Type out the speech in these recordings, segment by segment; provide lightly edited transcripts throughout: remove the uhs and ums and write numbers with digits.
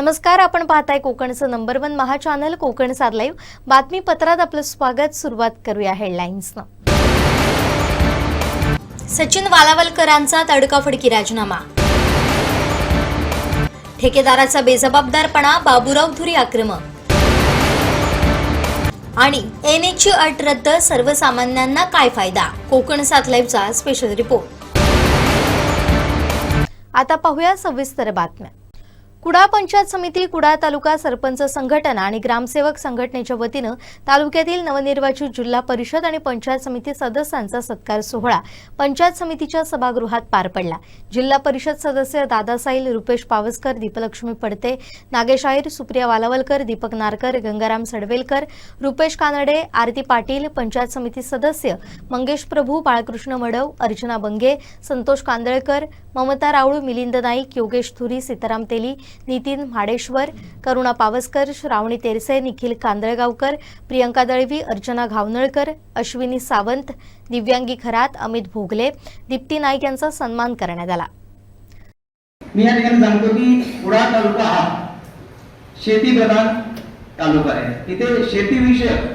नमस्कार, आपण पाहताय कोकणचं नंबर 1 महा चॅनल कोकण सार लाईव्ह बातमीपत्रात आपलं स्वागत। सुरुवात करूया हेडलाईन्सनं। सचिन वालावलकरांचा तडकाफडकी राजीनामा, ठेकेदाराचा बेजबाबदारपणा, बाबूराव धुरी आक्रमक आणि एनएचची अट रद्द, सर्वसामान्यांना काय फायदा? कोकण सार लाईव्हचा स्पेशल रिपोर्ट। आता पाहूया सविस्तर बातम्या। कुडाळ पंचायत समिती, कुडाळ तालुका सरपंच संघटना आणि ग्रामसेवक संघटनेच्या वतीनं तालुक्यातील नवनिर्वाचित जिल्हा परिषद आणि पंचायत समिती सदस्यांचा सत्कार सोहळा पंचायत समितीच्या सभागृहात पार पडला। जिल्हा परिषद सदस्य दादासाईल, रुपेश पावसकर, दीपलक्ष्मी पडते, नागेश आयर, सुप्रिया वालावलकर, दीपक नारकर, गंगाराम सडवेलकर, रुपेश कानडे, आरती पाटील, पंचायत समिती सदस्य मंगेश प्रभू, बाळकृष्ण मडव, अर्चना बंगे, संतोष कांदळकर, ममता राऊळ, मिलिंद नाईक, योगेश धुरी, सीताराम तेली, नितीन म्हाडेश्वर, करुणा पावसकर, श्रावणी तेरसे, निखिल कांदळगावकर, प्रियंका दळवी, अर्चना घावनळकर, अश्विनी सावंत, दिव्यांगी खरात, अमित भोगले, दीप्ती नाईक यांचा सन्मान करण्यात आला। मी या ठिकाणी सांगतो की कुडाळ तालुका हा शेतीप्रधान तालुका आहे। इथे शेतीविषयक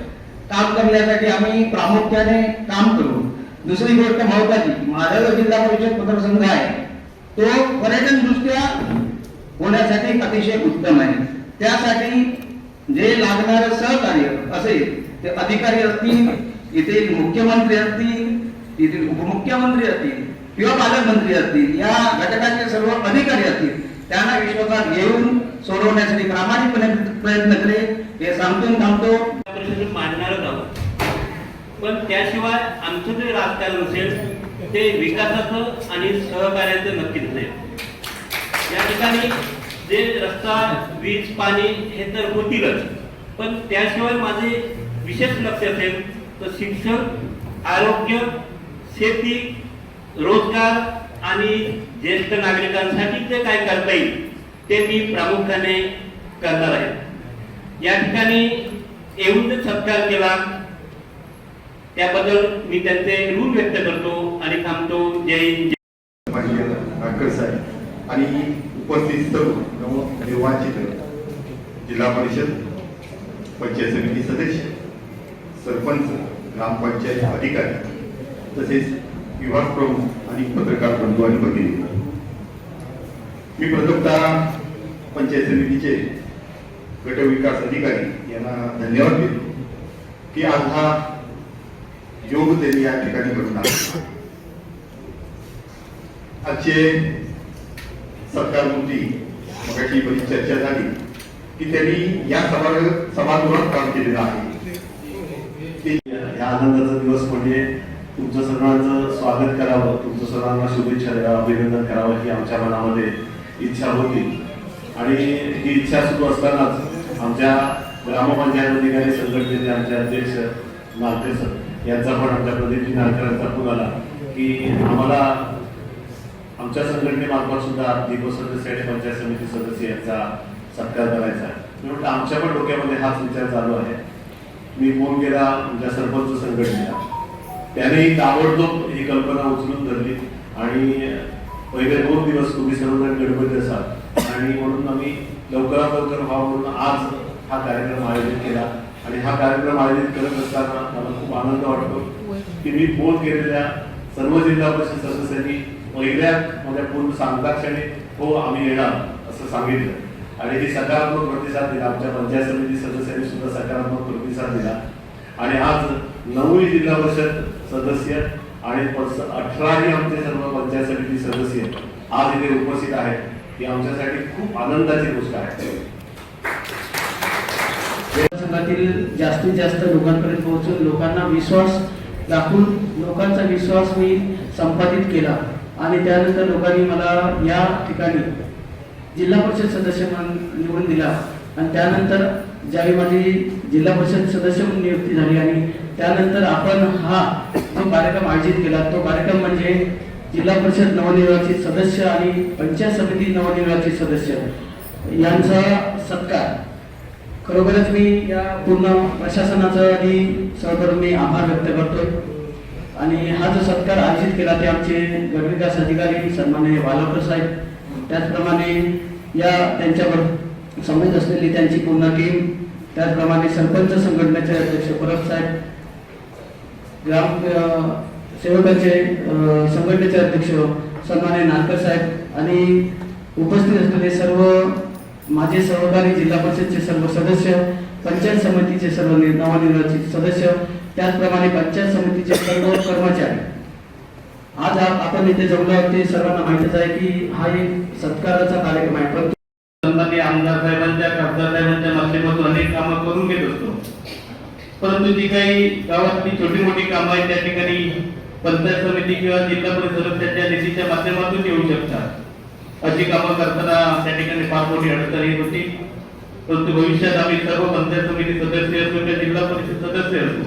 काम करण्यासाठी आम्ही प्रामुख्याने काम करू। दुसरी गोष्ट महत्त्वाची, माझा जिल्हा परिषद मतदारसंघ आहे तो पर्यटन दृष्ट्या होण्यासाठी अतिशय उत्तम आहे। त्यासाठी जे लागणारे सहकार्य असेल ते अधिकारी असतील, इथे मुख्यमंत्री असतील, इथे उपमुख्यमंत्री असतील किंवा पालकमंत्री असतील, या घटकाचे सर्व अधिकारी असतील, त्यांना विश्वासात घेऊन सोडवण्यासाठी प्रामाणिकपणे प्रयत्न करेल हे सांगून थांबतो। परिषदेत मानणारच आहोत, पण त्याशिवाय आमचं जे राजकारण असेल ते विकासाचं आणि सहकार्याचं नक्कीच नाही। या ठिकाणी जे रस्ता, वीज, पाणी हे तर होतीलच, पण त्याशिवाय माझे विशेष लक्ष असेल तर शिक्षण, आरोग्य, शेती, रोजगार आणि ज्येष्ठ नागरिकांसाठी जे काय करता येईल ते मी प्रामुख्याने करणार आहे। या ठिकाणी येऊन जे सत्कार केला त्याबद्दल मी त्यांचे ऋण व्यक्त करतो आणि थांबतो। जय हिंद। आणि उपस्थित सर्व नवनिर्वाचित जिल्हा परिषद, पंचायत समिती सदस्य, सरपंच, ग्रामपंचायत अधिकारी तसेच विभाग प्रमुख आणि पत्रकार बंधू आणि भगिनी, मी प्रथमतः पंचायत समितीचे गट विकास अधिकारी यांना धन्यवाद देतो की आज हा योग त्यांनी या ठिकाणी करून आला। आजचे सत्कारमूर्ती मगाशी बरीच चर्चा झाली की त्यांनी या सभागृहात काम केलेलं आहे। या आनंदाचा दिवस म्हणजे तुमचं सर्वांचं स्वागत करावं, तुमचं सर्वांना शुभेच्छा द्यावं, अभिनंदन करावं ही आमच्या मनामध्ये इच्छा होती। आणि ही इच्छा सुरू असतानाच आमच्या ग्रामपंचायत अधिकारी संघटनेचे आमचे अध्यक्ष नारकर सर यांचा पण, आमच्या प्रदीपजी नारकरांचा फोन आला की आम्हाला आमच्या संघटनेमार्फत सुद्धा दीपसदस्य आणि पंचायत समिती सदस्य यांचा सत्कार करायचा आहे। मी म्हटलं आमच्या पण डोक्यामध्ये हाच विचार चालू आहे। मी फोन केला आमच्या सरपंच संघटनेला, त्यानेही ताबडतोब ही कल्पना उचलून धरली आणि पहिले 2 दिवस तुम्ही सर्वजण गडबडीत असाल आणि म्हणून आम्ही लवकरात लवकर व्हावं म्हणून आज हा कार्यक्रम आयोजित केला। आणि हा कार्यक्रम आयोजित करत असताना मला खूप आनंद वाटतो की मी फोन केलेल्या सर्व जिल्हा परिषद सदस्यांनी पहिल्या माझ्या पूर्ण सांगताक्षणी हो आम्ही येणार असं सांगितलं आणि ही सकारात्मक प्रतिसाद दिला। आमच्या पंचायत समिती सदस्यांनी सुद्धा सकारात्मक प्रतिसाद दिला आणि आज 9 जिल्हा परिषद सदस्य आणि 18 आमचे सर्व पंचायत समिती सदस्य आज इथे उपस्थित आहेत, ही आमच्यासाठी खूप आनंदाची गोष्ट आहे। संघातील जास्तीत जास्त लोकांपर्यंत पोहोचून लोकांना विश्वास दाखवून लोकांचा विश्वास मी संपादित केला आणि त्यानंतर लोकांनी मला या ठिकाणी जिल्हा परिषद सदस्य म्हणून निवडून दिला। आणि त्यानंतर ज्यावेळी माझी जिल्हा परिषद सदस्य म्हणून नियुक्ती झाली आणि त्यानंतर आपण हा जो कार्यक्रम आयोजित केला तो कार्यक्रम म्हणजे जिल्हा परिषद नवनिर्वाचित सदस्य आणि पंचायत समिती नवनिर्वाचित सदस्य यांचा सत्कार। खरोखरच मी या पूर्ण प्रशासनाचा आणि सहकरून मी आभार व्यक्त करतोय। आणि हा जो सत्कार आयोजित केला ते आमचे गट विकास अधिकारी सन्माननीय वालावलकर साहेब, त्याचप्रमाणे या त्यांच्यावर समेत असलेली त्यांची पूर्ण टीम, त्याचप्रमाणे सरपंच संघटनेचे अध्यक्ष परब साहेब, ग्राम सेवकांचे संघटनेचे अध्यक्ष सन्माननीय नारकर साहेब आणि उपस्थित असलेले सर्व माझे सहकारी, जिल्हा परिषदचे सर्व सदस्य, पंचायत समितीचे सर्व नवनिर्वाचित सदस्य, त्याचप्रमाणे पंचायत समितीचे सर्व कर्मचारी. आज आपण इथे जमलो आहोत ते सर्वांना माहितीच आहे की हा एक सत्काराचा कार्यक्रम आहे, परंतु सन्माननीय आमदार साहेबांच्या, खासदार साहेबांच्या माध्यमातून अनेक कामं करून घेत असतो. परंतु जी काही गावातली छोटी मोठी कामं आहेत त्या ठिकाणी पंचायत समिती किंवा जिल्हा परिषद सदस्याच्या निधीच्या माध्यमातून येऊ शकतात. अशी कामं करताना त्या ठिकाणी फार मोठी अडचण येत होती. परंतु भविष्यात आम्ही सर्व पंचायत समिती सदस्य असो किंवा जिल्हा परिषद सदस्य असो,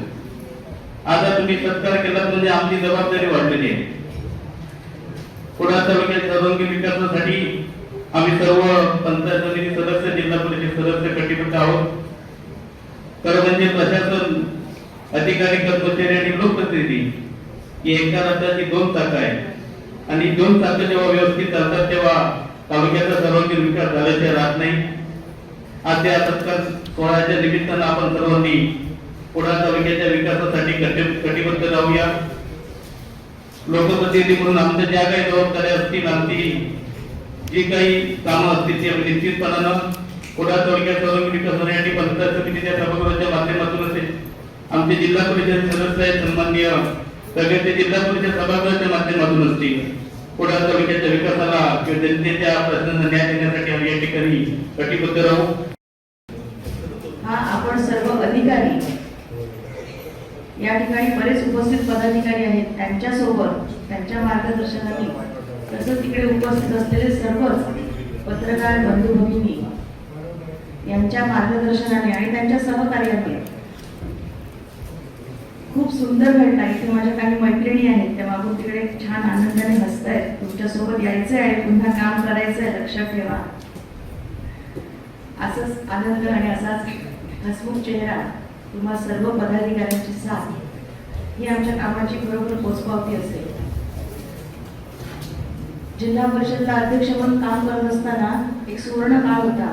आता तुम्ही सत्कार केला म्हणजे आमची जबाबदारी वाढलेली आहे. कुडाळ तालुक्यात सर्वांगीण विकासासाठी आम्ही सर्व पंचायत समिती सदस्य, जिल्हा परिषद सदस्य कटिबद्ध आहोत. खरं म्हणजे प्रशासन, अधिकारी, कर्मचारी आणि लोकप्रतिनिधी ही एका रथाची दोन चाकं आहेत आणि दोन चाकं जेव्हा व्यवस्थित चालतात तेव्हा तालुक्याचा सर्वांगीण विकास झाल्याचे राहत नाही. आज या सत्कार सोहळ्याच्या निमित्तानं आपण सर्वांनी कुडाळ तालुक्याच्या विकासासाठी कटिबद्ध राहूया. लोकप्रतिनिधी म्हणून आमच्या ज्या काही जबाबदाऱ्या असतील, आमची जी काही कामं असतील ती आम्ही निश्चितपणानं कुडाळ तालुक्यात सर्वांगीण विकास होण्यासाठी पंचायत समितीच्या सभागृहाच्या माध्यमातून असेल, आमचे जिल्हा परिषद सदस्य आहेत सन्माननीय सगळ्याचे जिल्हा परिषद सभागृहाच्या माध्यमातून असतील, कुडाळ तालुक्याच्या विकासाला किंवा जनतेच्या प्रश्नांना न्याय देण्यासाठी आम्ही या ठिकाणी कटिबद्ध राहू. हा आपण सर्व अधिकारी, या ठिकाणी बरेच उपस्थित पदाधिकारी आहेत, त्यांच्यासोबत त्यांच्या मार्गदर्शनाने तसंच तिकडे उपस्थित असलेले सर्वच पत्रकार बंधू भगिनी यांच्या मार्गदर्शनाने आणि त्यांच्या सहकार्याने खूप सुंदर घटना. इथे माझ्या काही मैत्रिणी आहेत, त्या मागून तिकडे छान आनंदाने हसतायत. तुमच्यासोबत यायचं आहे, पुन्हा काम करायचं आहे, लक्षात ठेवा. असंच आनंद आणि असाच हसमुख चेहरा, तुम्हा सर्व पदाधिकाऱ्यांची साथ ही आमच्या कामाची खरोखर पोचपावती असेल. जिल्हा परिषदला अध्यक्ष म्हणून काम करत असताना एक सुवर्ण काळ होता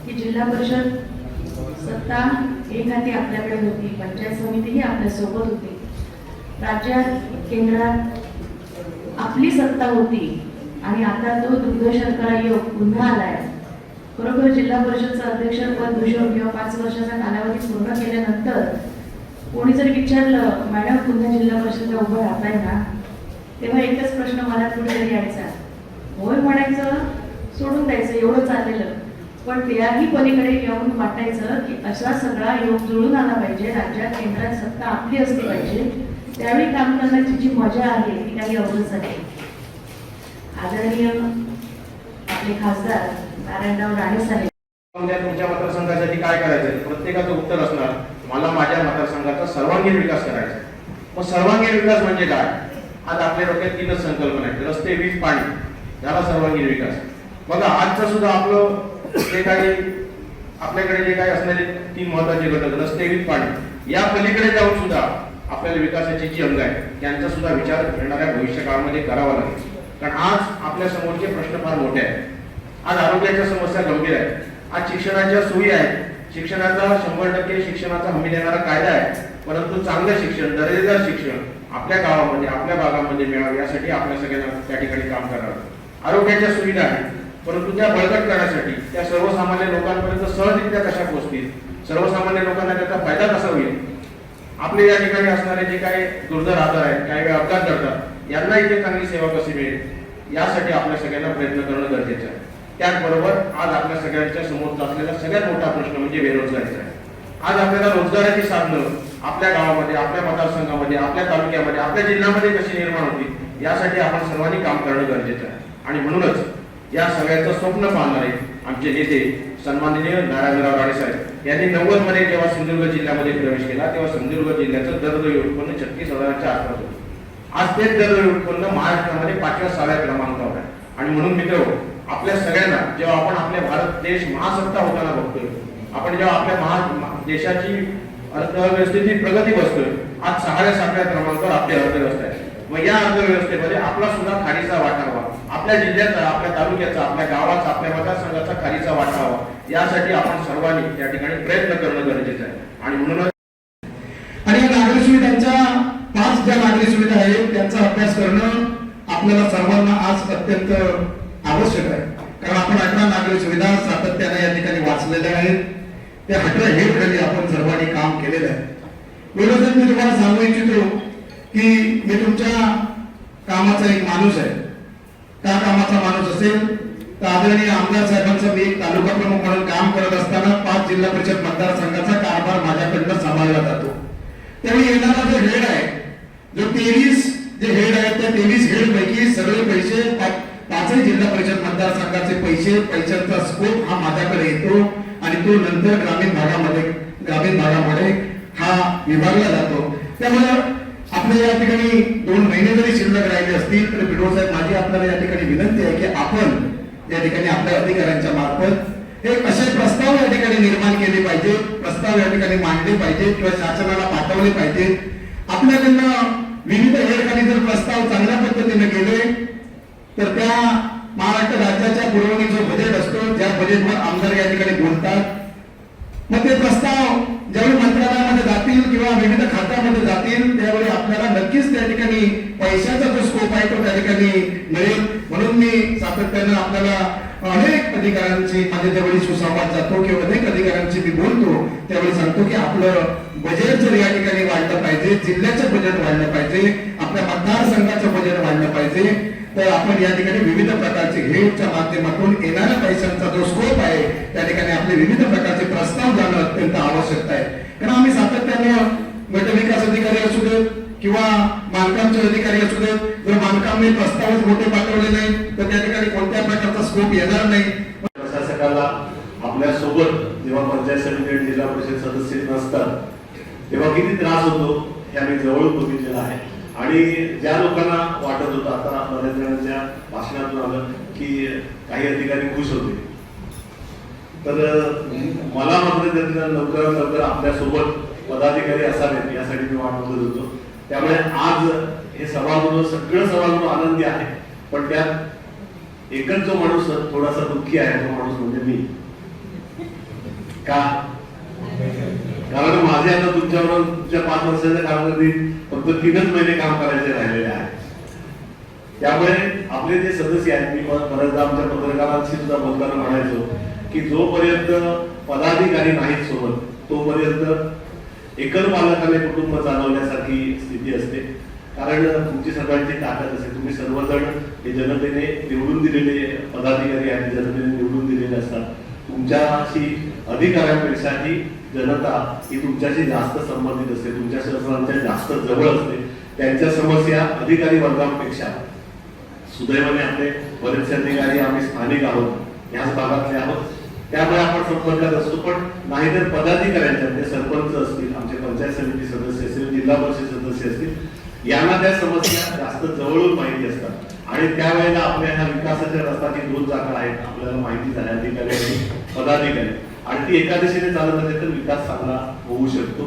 की जिल्हा परिषद सत्ता एक हाती आपल्याकडे होती, पंचायत समिती ही आपल्या सोबत होती, राज्यात केंद्रात आपली सत्ता होती आणि आता तो दुर्ग शर्करा योग पुन्हा आलाय. खरोखर जिल्हा परिषदचं अध्यक्षपद भूषवून किंवा 5 वर्षाचा कालावधी पूर्ण केल्यानंतर कोणी जर विचारलं, मॅडम पुन्हा जिल्हा परिषदला उभं राहताय ना, तेव्हा एकच प्रश्न मला कुठेतरी यायचा, होय म्हणायचं, सोडून द्यायचं, एवढं चाललेलं. पण त्याही पलीकडे येऊन वाटायचं की असा सगळा योग जुळून आला पाहिजे, राज्यात केंद्रात सत्ता आपली असली पाहिजे, त्यावेळी काम करण्याची जी मजा आहे ती काही अवघड झाली. आदरणीय आपले खासदार नारायणराव राणे साहेब, तुमच्या मतदारसंघासाठी काय करायचंय, प्रत्येकाचं उत्तर असणार, मला माझ्या मतदारसंघाचा सर्वांगीण विकास करायचा. मग सर्वांगीण विकास म्हणजे काय? आज आपल्या डोक्यात 3च संकल्पना आहेत, रस्ते, वीज, पाणी, झाला सर्वांगीण विकास. बघा आजचं सुद्धा आपलं जे काही आपल्याकडे जे काही असणारे 3 महत्वाचे घटक, रस्ते, वीज, पाणी, या पलीकडे जाऊन सुद्धा आपल्याला विकासाची जी अंग आहे त्यांचा सुद्धा विचार येणाऱ्या भविष्य काळामध्ये करावा लागेल. कारण आज आपल्या समोरचे प्रश्न फार मोठे आहेत. आज आरोग्याच्या समस्या गंभीर आहेत. आज शिक्षणाच्या सोयी आहेत, शिक्षणाचा 100% शिक्षणाचा हमी देणारा कायदा आहे, परंतु चांगलं शिक्षण, दर्जेदार शिक्षण आपल्या गावामध्ये, आपल्या भागामध्ये मिळावे यासाठी आपल्या सगळ्यांना त्या ठिकाणी काम करावं. आरोग्याच्या सुविधा आहेत, परंतु त्या बळकट करण्यासाठी त्या सर्वसामान्य लोकांपर्यंत सहजरित्या कशा पोहोचतील, सर्वसामान्य लोकांना त्याचा फायदा कसा होईल, आपले या ठिकाणी असणारे जे काही दुर्धर आजार आहेत, काही वेळा अपघात घडतात, यांना इथे चांगली सेवा कशी मिळेल, यासाठी आपल्या सगळ्यांना प्रयत्न करणं गरजेचं आहे. त्याचबरोबर आज आपल्या सगळ्यांच्या समोर असलेला सगळ्यात मोठा प्रश्न म्हणजे बेरोजगारीचा आहे. आज आपल्याला रोजगाराची साधनं आपल्या गावामध्ये, आपल्या मतदारसंघामध्ये, आपल्या तालुक्यामध्ये, आपल्या जिल्ह्यामध्ये कशी निर्माण होतील यासाठी आपण सर्वांनी काम करणं गरजेचं आहे. आणि म्हणूनच या सगळ्याचं स्वप्न पाहणारे आमचे नेते सन्माननीय नारायणराव राणे साहेब यांनी 90 मध्ये जेव्हा सिंधुदुर्ग जिल्ह्यामध्ये प्रवेश केला तेव्हा सिंधुदुर्ग जिल्ह्याचं दरडोई उत्पन्न 36,000च्या आसपास होतं. आज तेच दरडोई उत्पन्न महाराष्ट्रामध्ये 5व्या-6व्या क्रमांकावर आहे. आणि म्हणून मित्र, आपल्या सगळ्यांना जेव्हा आपण आपल्या भारत देश महासत्ता होताना बघतोय, आपण जेव्हा आपल्या देशाची अर्थव्यवस्थेची प्रगती बसतोय, आज 6व्या-7व्या क्रमांकावर आपली अर्थव्यवस्था आहे. मग या अर्थव्यवस्थेमध्ये आपला सुद्धा खारीचा वाटा व्हावा, आपल्या जिल्ह्याचा, आपल्या तालुक्याचा, आपल्या गावाचा, आपल्या मतदारसंघाचा खारीचा वाटा व्हावा, यासाठी आपण सर्वांनी या ठिकाणी प्रयत्न करणं गरजेचं आहे. आणि म्हणूनच आणि या नागरी सुविधांच्या 5 ज्या नागरी सुविधा आहेत त्यांचा अभ्यास करणं आपल्याला सर्वांना आज अत्यंत आवश्यक आहे. कारण आपण 18 नागरी सुविधा सातत्याने या ठिकाणी वाचलेल्या आहेत. त्या 18 हेडखाली आपण सर्वांनी काम केलेलं आहे. विरोधक मी तुम्हाला सांगू इच्छितो की मी तुमच्या कामाचा एक माणूस आहे. त्या कामाचा माणूस असेल तर आदरणीय आमदार साहेबांचा मी एक तालुका प्रमुख म्हणून काम करत असताना 5 जिल्हा परिषद मतदारसंघाचा कारभार माझ्याकडनं सांभाळला जातो. त्यावेळी येणारा जो हेड आहे, जो 23 जे हेड आहेत त्या 23 हेड पैकी सगळे पैसे 5 जिल्हा परिषद मतदारसंघाचे पैशांचा स्कोप हा माझ्याकडे येतो आणि तो नंतर ग्रामीण भागामध्ये हा विभागला जातो. त्यामुळे आपल्या या ठिकाणी 2 महिने जरी शिल्लक राहिले असतील तर बिडो साहेब माझी आपल्याला या ठिकाणी विनंती आहे की आपण या ठिकाणी आपल्या अधिकाऱ्यांच्या मार्फत एक असे प्रस्ताव या ठिकाणी निर्माण केले पाहिजे, प्रस्ताव या ठिकाणी मांडले पाहिजे किंवा शासनाला पाठवले पाहिजे. आपल्याकडनं विविध हेडखाली जर प्रस्ताव चांगल्या पद्धतीने केले तर त्या महाराष्ट्र राज्याच्या पुरवणी जो बजेट असतो ज्या बजेटवर आमदार या ठिकाणी बोलतात, मग ते प्रस्ताव ज्यावेळी मंत्रालयामध्ये जातील किंवा विविध खात्यामध्ये जातील त्यावेळी आपल्याला नक्कीच त्या ठिकाणी पैशाचा जो स्कोप आहे तो त्या ठिकाणी मिळेल. म्हणून मी सातत्यानं आपल्याला अनेक अधिकाऱ्यांची माझ्या ज्यावेळी सुसंवाद जातो किंवा अनेक अधिकाऱ्यांची मी बोलतो त्यावेळी सांगतो की आपलं बजेट जर या ठिकाणी वाढलं पाहिजे, जिल्ह्याचं बजेट वाढलं पाहिजे, आपल्या मतदारसंघाचं बजेट वाढलं पाहिजे, तर आपण या ठिकाणी विविध प्रकारचे हेडच्या माध्यमातून येणाऱ्या पैशांचा जो स्कोप आहे त्या ठिकाणी आपले विविध प्रकारचे प्रस्ताव जाणं अत्यंत आवश्यक आहे. कारण आम्ही सातत्यानं गट विकास अधिकारी असू देत किंवा बांधकामचे अधिकारी असू देत, जर बांधकामने प्रस्तावच मोठे पाठवले नाही तर त्या ठिकाणी कोणत्या प्रकारचा स्कोप येणार नाही. प्रशासकाला आपल्या सोबत जेव्हा पंचायत समिती जिल्हा परिषद सदस्य नसतात तेव्हा किती त्रास होतो हे आम्ही जवळून बघितलेलं आहे. आणि ज्या लोकांना वाटत होतं, आता बऱ्याच जणांच्या भाषणातून आलं की काही अधिकारी खुश होते, तर मला मात्र त्यांना लवकरात लवकर आपल्या सोबत पदाधिकारी असावेत यासाठी मी वाट बघत होतो. त्यामुळे आज हे सभागृह सगळं सभागृह आनंदी आहे, पण त्यात एकच जो माणूस थोडासा दुःखी आहे तो माणूस म्हणजे मी. का? कारण माझे आता तुमच्या 5 वर्षाच्या कालावधीत फक्त 3च महिने काम करायचे राहिलेले आहे. त्यामुळे आपले जे सदस्य आहेत, मी बऱ्याचदा आमच्या पत्रकारांशी सुद्धा बोलताना म्हणायचो की जोपर्यंत पदाधिकारी नाहीत सोबत तोपर्यंत एकल पालकाने कुटुंब चालवण्यासारखी स्थिती असते. कारण तुमची सर्वांची ताकद असते. तुम्ही सर्वजण हे जनतेने निवडून दिलेले पदाधिकारी आहेत, जनतेने निवडून दिलेले असतात. तुमच्याशी अधिकाऱ्यांपेक्षाही जनता ही तुमच्याशी जास्त संबंधित असते, तुमच्या सर्वांच्या जास्त जवळ असते. त्यांच्या समस्या अधिकारी वर्गांपेक्षा सुदैवाने आपले बरेचसे अधिकारी आम्ही स्थानिक आहोत, याच भागातले आहोत, त्यामुळे आपण संपर्कात असतो. पण नाहीतर पदाधिकाऱ्यांच्या ते सरपंच असतील, आमचे पंचायत समिती सदस्य असतील, जिल्हा परिषद सदस्य असतील, यांना त्या समस्या जास्त जवळून माहिती असतात. आणि त्यावेळेला आपल्या ह्या विकासाच्या रस्त्याची 2 जागा आहेत, आपल्याला माहितीच आहे, अधिकारी आणि पदाधिकारी. आणि ती एका दिशेने चालत असेल तर विकास चांगला होऊ शकतो.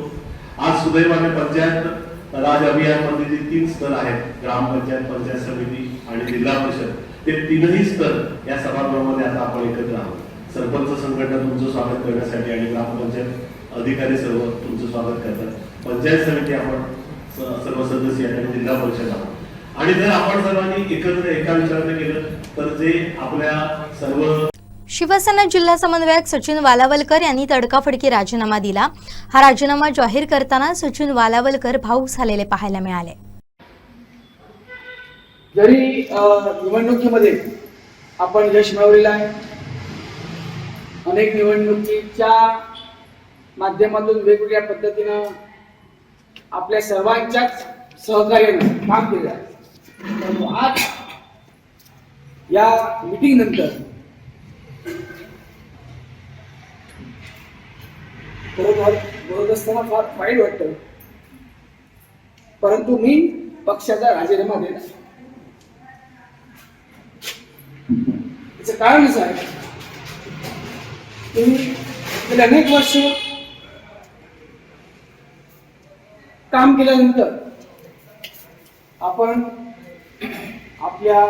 आज सुदैवाने पंचायत राज अभियानमध्ये जे 3 स्तर आहेत, ग्रामपंचायत, पंचायत समिती आणि जिल्हा परिषद, ते 3ही स्तर या सभागृहामध्ये आता आपण एकत्र आहोत. सरपंच संघटना तुमचं स्वागत करण्यासाठी आणि ग्रामपंचायत अधिकारी सर्व तुमचं स्वागत करतात. पंचायत समिती आपण सर्व सदस्य आणि जिल्हा परिषद आहोत. आणि जर आपण सर्वांनी एकत्र एका विचाराने केलं तर जे आपल्या सर्व शिवसेना जिल्हा समन्वयक सचिन वालावलकर यांनी तडकाफडकी राजीनामा दिला. हा राजीनामा जाहीर करताना सचिन वालावलकर भावुक झालेले पाहायला मिळाले. जरी निवडणुकीमध्ये आपण यश मिळवलेलं आहे, अनेक निवडणुकीच्या माध्यमातून वेगवेगळ्या पद्धतीनं आपल्या सर्वांच्याच सहकार्याने काम केलं आहे, परंतु आज या मीटिंग नंतर बोलत असताना फार वाईट वाटतं, परंतु मी पक्षाचा राजीनामा देणार. याचं कारण असं आहे की गेले अनेक वर्ष काम केल्यानंतर आपण आपल्या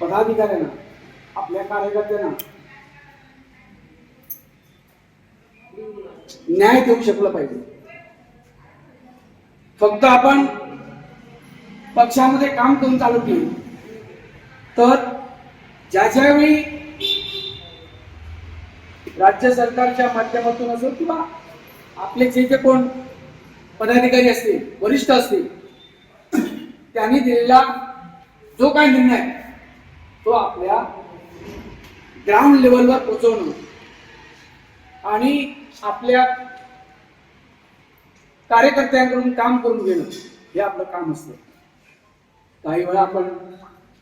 पदाधिकाऱ्यांना, आपल्या कार्यकर्त्यांना न्याय देऊ शकलं पाहिजे. फक्त आपण पक्षामध्ये काम करून चालत नाही, तर ज्यावेळी राज्य सरकारच्या माध्यमातून असो किंवा आपले जे कोण पदाधिकारी असतील, वरिष्ठ असतील, त्यांनी दिलेला जो काही निर्णय तो आपल्या ग्राउंड लेवलवर पोहोचवणं आणि आपल्या कार्यकर्त्यांकडून काम करून घेणं हे आपलं काम असतं. काही वेळा आपण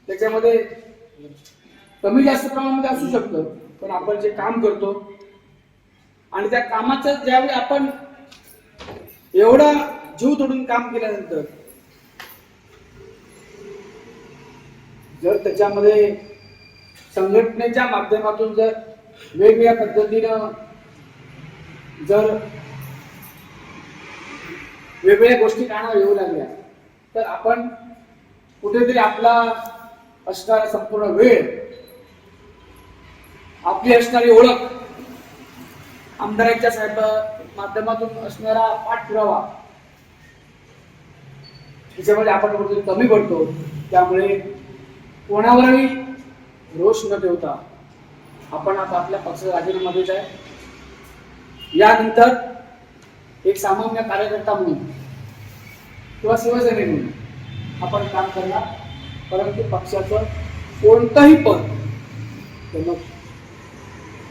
त्याच्यामध्ये कमी जास्त प्रमाणामध्ये असू शकतं, पण आपण जे काम करतो आणि त्या कामाचं ज्यावेळी आपण एवढा जीव तोडून काम केल्यानंतर जर त्याच्यामध्ये संघटनेच्या माध्यमातून जर वेगवेगळ्या पद्धतीनं जर वेगवेगळ्या गोष्टी कानावर येऊ लागल्या, तर आपण कुठेतरी आपला असणारा संपूर्ण वेळ, आपली असणारी ओळख, आमदारांच्या साहेब माध्यमातून असणारा पाठपुरावा याच्यामध्ये आपण कुठेतरी कमी पडतो. त्यामुळे कोणावरही रोष न ठेवता आपण आता आपल्या पक्षाच्या राजीनाम्यामध्येच आहे. यानंतर एक सामान्य कार्यकर्ता म्हणून किंवा शिवसैनिक म्हणून आपण काम करणार, परंतु पक्षाचं कोणतंही पद, मग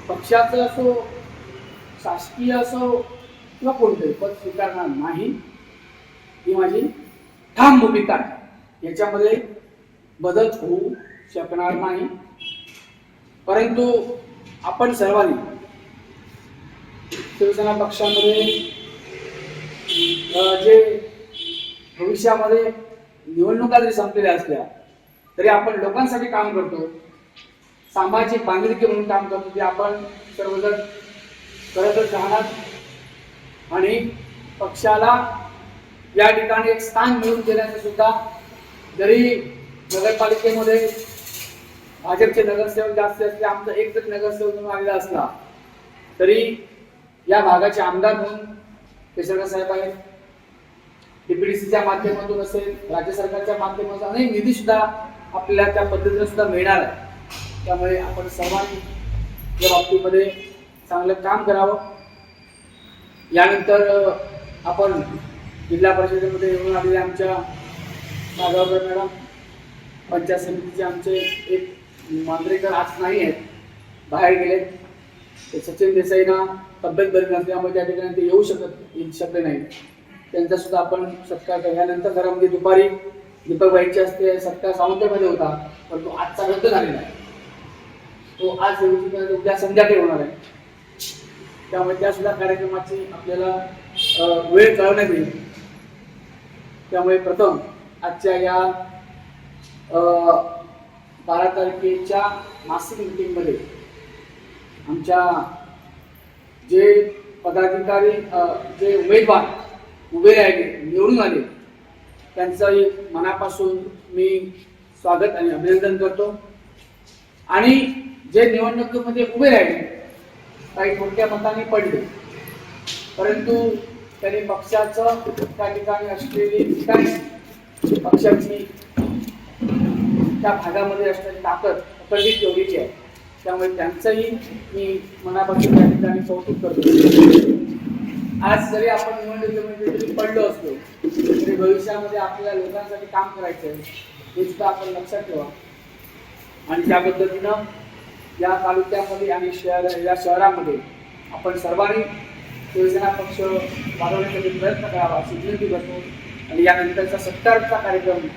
पक्षाचं असो, शासकीय असो किंवा कोणतंही पद स्वीकारणार नाही, ही माझी ठाम भूमिका आहे. याच्यामध्ये बदल होऊ शकणार नाही. परंतु आपण सर्वांनी शिवसेना पक्षामध्ये जे भविष्यामध्ये निवडणुका जरी संपलेल्या असल्या तरी आपण लोकांसाठी काम करतो, सामाजिक बांधिलकी म्हणून काम करतो, ते आपण सर्वजण करतच राहणार. आणि पक्षाला या ठिकाणी एक स्थान मिळवून देण्याचं सुद्धा, जरी नगरपालिकेमध्ये भाजपचे नगरसेवक जास्त असले, आमचा एकच नगरसेवक म्हणून आलेला असला तरी या भागाचे आमदार म्हणून केसरकर साहेब आहेत. डीपीडीसीच्या माध्यमातून असेल, राज्य सरकारच्या माध्यमातून अनेक निधी सुद्धा आपल्याला त्या पद्धतीने सुद्धा मिळणार आहे. त्यामुळे आपण सर्वांनी या बाबतीमध्ये चांगलं काम करावं. यानंतर आपण जिल्हा परिषदेमध्ये येऊन आलेल्या आमच्या नागावकर मॅडम, पंचायत समितीचे आमचे एक मांजरेकर आज नाही आहेत, बाहेर गेले. ते सचिन देसाईंना तब्येत बरी नसल्यामुळे त्या ठिकाणी ते येऊ शकले नाही. त्यांचा सुद्धा आपण सत्कार करू. यानंतर घरामध्ये दुपारी दीपक बाईंचे असते सत्कार सावंतमध्ये होता, परंतु आजचा रद्द झालेला आहे. तो आज उद्या संध्याकाळी होणार आहे. त्यामुळे त्या सुद्धा कार्यक्रमाची आपल्याला वेळ कळवण्यात येईल. त्यामुळे प्रथम आजच्या या 12 तारखेच्या मासिक मीटिंगमध्ये आमच्या जे पदाधिकारी, जे उमेदवार उभे राहिले, निवडून आले, त्यांचंही मनापासून मी स्वागत आणि अभिनंदन करतो. आणि जे निवडणुकीमध्ये उभे राहिले, काही थोडक्या मताने पडले, परंतु त्यांनी पक्षाचं त्या ठिकाणी असलेली पक्षाची त्या भागामध्ये असलेली ताकद अखंडित ठेवलेली आहे. त्यामुळे त्यांचंही मी मनापासून त्या ठिकाणी कौतुक करतो. आज जरी आपण निवडणुकीमध्ये जरी पडलो असतो तरी भविष्यामध्ये आपल्याला लोकांसाठी काम करायचं आहे, हे सुद्धा आपण लक्षात ठेवा. आणि त्या पद्धतीनं या तालुक्यामध्ये आणि या शहरामध्ये आपण सर्वांनी शिवसेना पक्ष वाढवण्यासाठी प्रयत्न करावा अशी विनंती करतो. आणि यानंतरचा सत्कारचा कार्यक्रम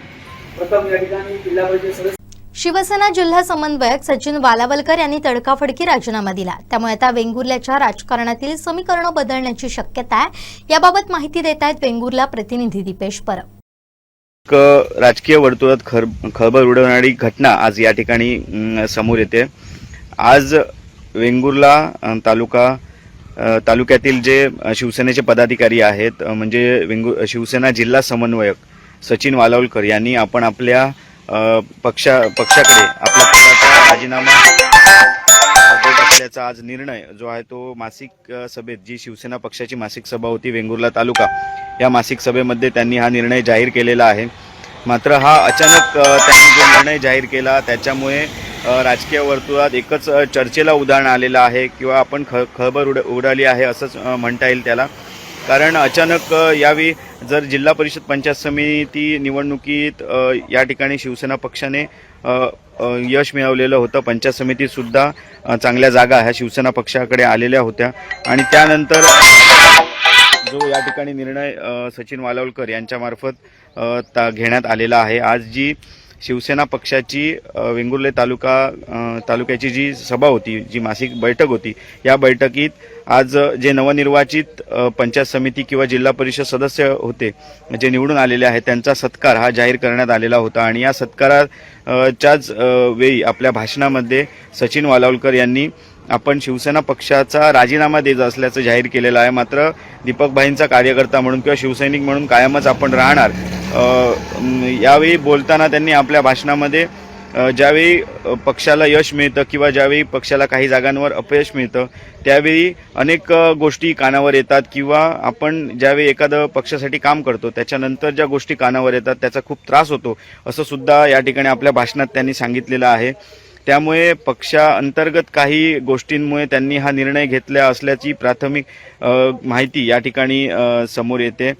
प्रथम या ठिकाणी जिल्हा परिषद सदस्य शिवसेना जिल्हा समन्वयक सचिन वालावलकर यांनी तडकाफडकी राजीनामा दिला. त्यामुळे आता वेंगुर्ल्याच्या राजकारणातील समीकरणं बदलण्याची शक्यता आहे. याबाबत माहिती देत आहेत वेंगुर्ला प्रतिनिधी दीपेश परब. राजकीय वर्तुळात खळबळ उडवणारी घटना आज या ठिकाणी समोर येते. आज वेंगुर्ला तालुक्यातील जे शिवसेनेचे पदाधिकारी आहेत, म्हणजे शिवसेना जिल्हा समन्वयक सचिन वालावलकर यांनी आपण आपल्या पक्षाकडे आपल्या पदाचा राजीनामा देत असल्याचा आज निर्णय जो आहे तो मासिक सभेत, जी शिवसेना पक्षाची मासिक सभा होती वेंगुर्ला तालुका, या मासिक सभेमध्ये त्यांनी हा निर्णय जाहीर केलेला आहे. मात्र हा अचानक त्यांनी जो निर्णय जाहीर केला त्याच्यामुळे राजकीय वर्तुळात एकच चर्चेला उधाण आलेलं आहे किंवा आपण खळबळ उडाली आहे असंच म्हणता येईल त्याला. कारण अचानक यावेळी जर जिल्हा परिषद पंचायत समिती निवडणुकीत या ठिकाणी शिवसेना पक्षाने यश मिळवलेलं होतं. पंचायत समितीसुद्धा चांगल्या जागा ह्या शिवसेना पक्षाकडे आलेल्या होत्या आणि त्यानंतर जो या ठिकाणी निर्णय सचिन वालावलकर यांच्यामार्फत घेण्यात आलेला आहे. आज जी शिवसेना पक्षाची वेंगुर्ले तालुक्याची जी सभा होती, जी मासिक बैठक होती, या बैठकीत आज जे नवनिर्वाचित पंचायत समिती किंवा जिल्हा परिषद सदस्य होते, जे निवडून आलेले आहेत, त्यांचा सत्कार हा जाहीर करण्यात आलेला होता. आणि या सत्काराच्याच वेळी आपल्या भाषणामध्ये सचिन वालावलकर यांनी आपण शिवसेना पक्षाचा राजीनामा देत असल्याचं जाहीर केलेलं आहे. मात्र दीपकभाईंचा कार्यकर्ता म्हणून किंवा शिवसैनिक म्हणून कायमच आपण राहणार. यावेळी बोलताना त्यांनी आपल्या भाषणामध्ये ज्यावेळी पक्षाला यश मिळतं किंवा ज्यावेळी पक्षाला काही जागांवर अपयश मिळतं त्यावेळी अनेक गोष्टी कानावर येतात किंवा आपण ज्यावेळी एखादं पक्षासाठी काम करतो त्याच्यानंतर ज्या गोष्टी कानावर येतात त्याचा खूप त्रास होतो असं सुद्धा या ठिकाणी आपल्या भाषणात त्यांनी सांगितलेलं आहे. त्यामुळे पक्षाअंतर्गत काही गोष्टींमुळे त्यांनी हा निर्णय घेतला असल्याची प्राथमिक माहिती या ठिकाणी समोर येते.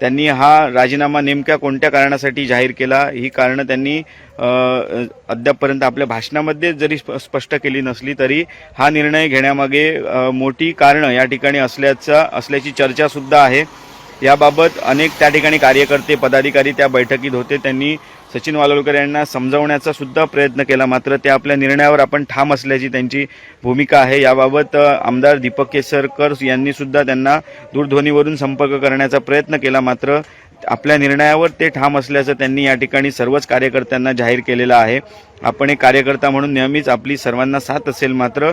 त्यांनी हा राजीनामा नेमक्या कोणत्या कारणासाठी जाहीर केला ही कारणं त्यांनी अद्यापपर्यंत आपल्या भाषणामध्ये जरी स्पष्ट केली नसली तरी हा निर्णय घेण्यामागे मोठी कारणं या ठिकाणी असल्याची चर्चासुद्धा आहे. याबाबत अनेक त्या ठिकाणी कार्यकर्ते पदाधिकारी त्या बैठकीत होते. त्यांनी सचिन वालावलकर यांना समजावण्याचा सुद्धा प्रयत्न केला, मात्र ते आपल्या निर्णयावर आपण ठाम असल्याची त्यांची भूमिका आहे. याबाबत आमदार दीपक केसरकर यांनी सुद्धा त्यांना दूरध्वनीवरून संपर्क करण्याचा प्रयत्न केला, मात्र आपल्या निर्णयावर ते ठाम असल्याचं त्यांनी या ठिकाणी सर्वच कार्यकर्त्यांना जाहीर केलेलं आहे. आपण एक कार्यकर्ता म्हणून नेहमीच आपली सर्वांना साथ असेल, मात्र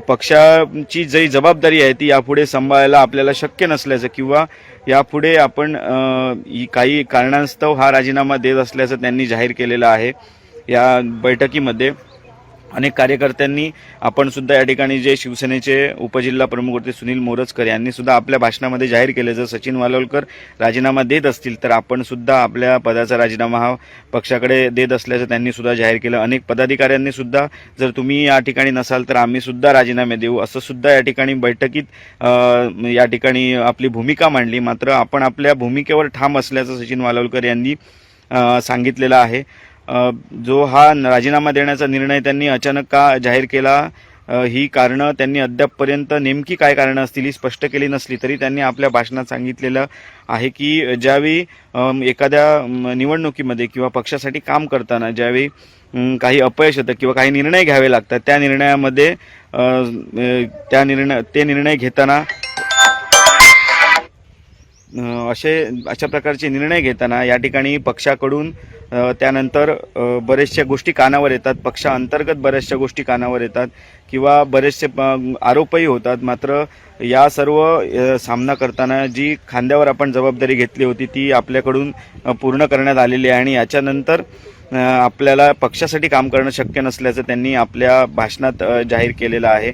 पक्षाची जी जबाबदारी आहे ती यापुढे सांभाळायला आपल्याला शक्य नसल्याचं किंवा यापुढे आपण काही कारणास्तव हा राजीनामा देत असल्याचं त्यांनी जाहीर केलेलं आहे. या बैठकीमध्ये अनेक कार्यकर्त्यांनी आपण सुद्धा या ठिकाणी जे शिवसेनेचे उपजिल्हा प्रमुख होते सुनील मोरजकर यांनी सुद्धा आपल्या भाषणामध्ये जाहीर केले, जर सचिन वालावलकर राजीनामा देत असतील तर आपण सुद्धा आपल्या पदाचा राजीनामा हा पक्षाकडे देत असल्याचं त्यांनी सुद्धा जाहीर केलं. अनेक पदाधिकाऱ्यांनी सुद्धा जर तुम्ही या ठिकाणी नसाल तर आम्ही सुद्धा राजीनामे देऊ असं सुद्धा या ठिकाणी बैठकीत या ठिकाणी आपली भूमिका मांडली. मात्र आपण आपल्या भूमिकेवर ठाम असल्याचं सचिन वालावलकर यांनी सांगितलेलं आहे. जो हा राजीनामा देण्याचा निर्णय त्यांनी अचानक का जाहीर केला ही कारणं त्यांनी अद्यापपर्यंत नेमकी काय कारणं असतील ही स्पष्ट केली नसली तरी त्यांनी आपल्या भाषणात सांगितलेलं आहे की ज्यावेळी एखाद्या निवडणुकीमध्ये किंवा पक्षासाठी काम करताना ज्यावेळी काही अपयश येतं किंवा काही निर्णय घ्यावे लागतात त्या निर्णयामध्ये ते निर्णय घेताना अशा प्रकारचे निर्णय घेताना या ठिकाणी पक्षाकडून त्यानंतर बरेचशा गोष्टी कानावर येतात, पक्षाअंतर्गत बऱ्याचशा गोष्टी कानावर येतात किंवा बरेचसे आरोपही होतात. मात्र या सर्व सामना करताना जी खांद्यावर आपण जबाबदारी घेतली होती ती आपल्याकडून पूर्ण करण्यात आलेली आहे आणि याच्यानंतर आपल्याला पक्षासाठी काम करणं शक्य नसल्याचं त्यांनी आपल्या भाषणात जाहीर केलेलं आहे.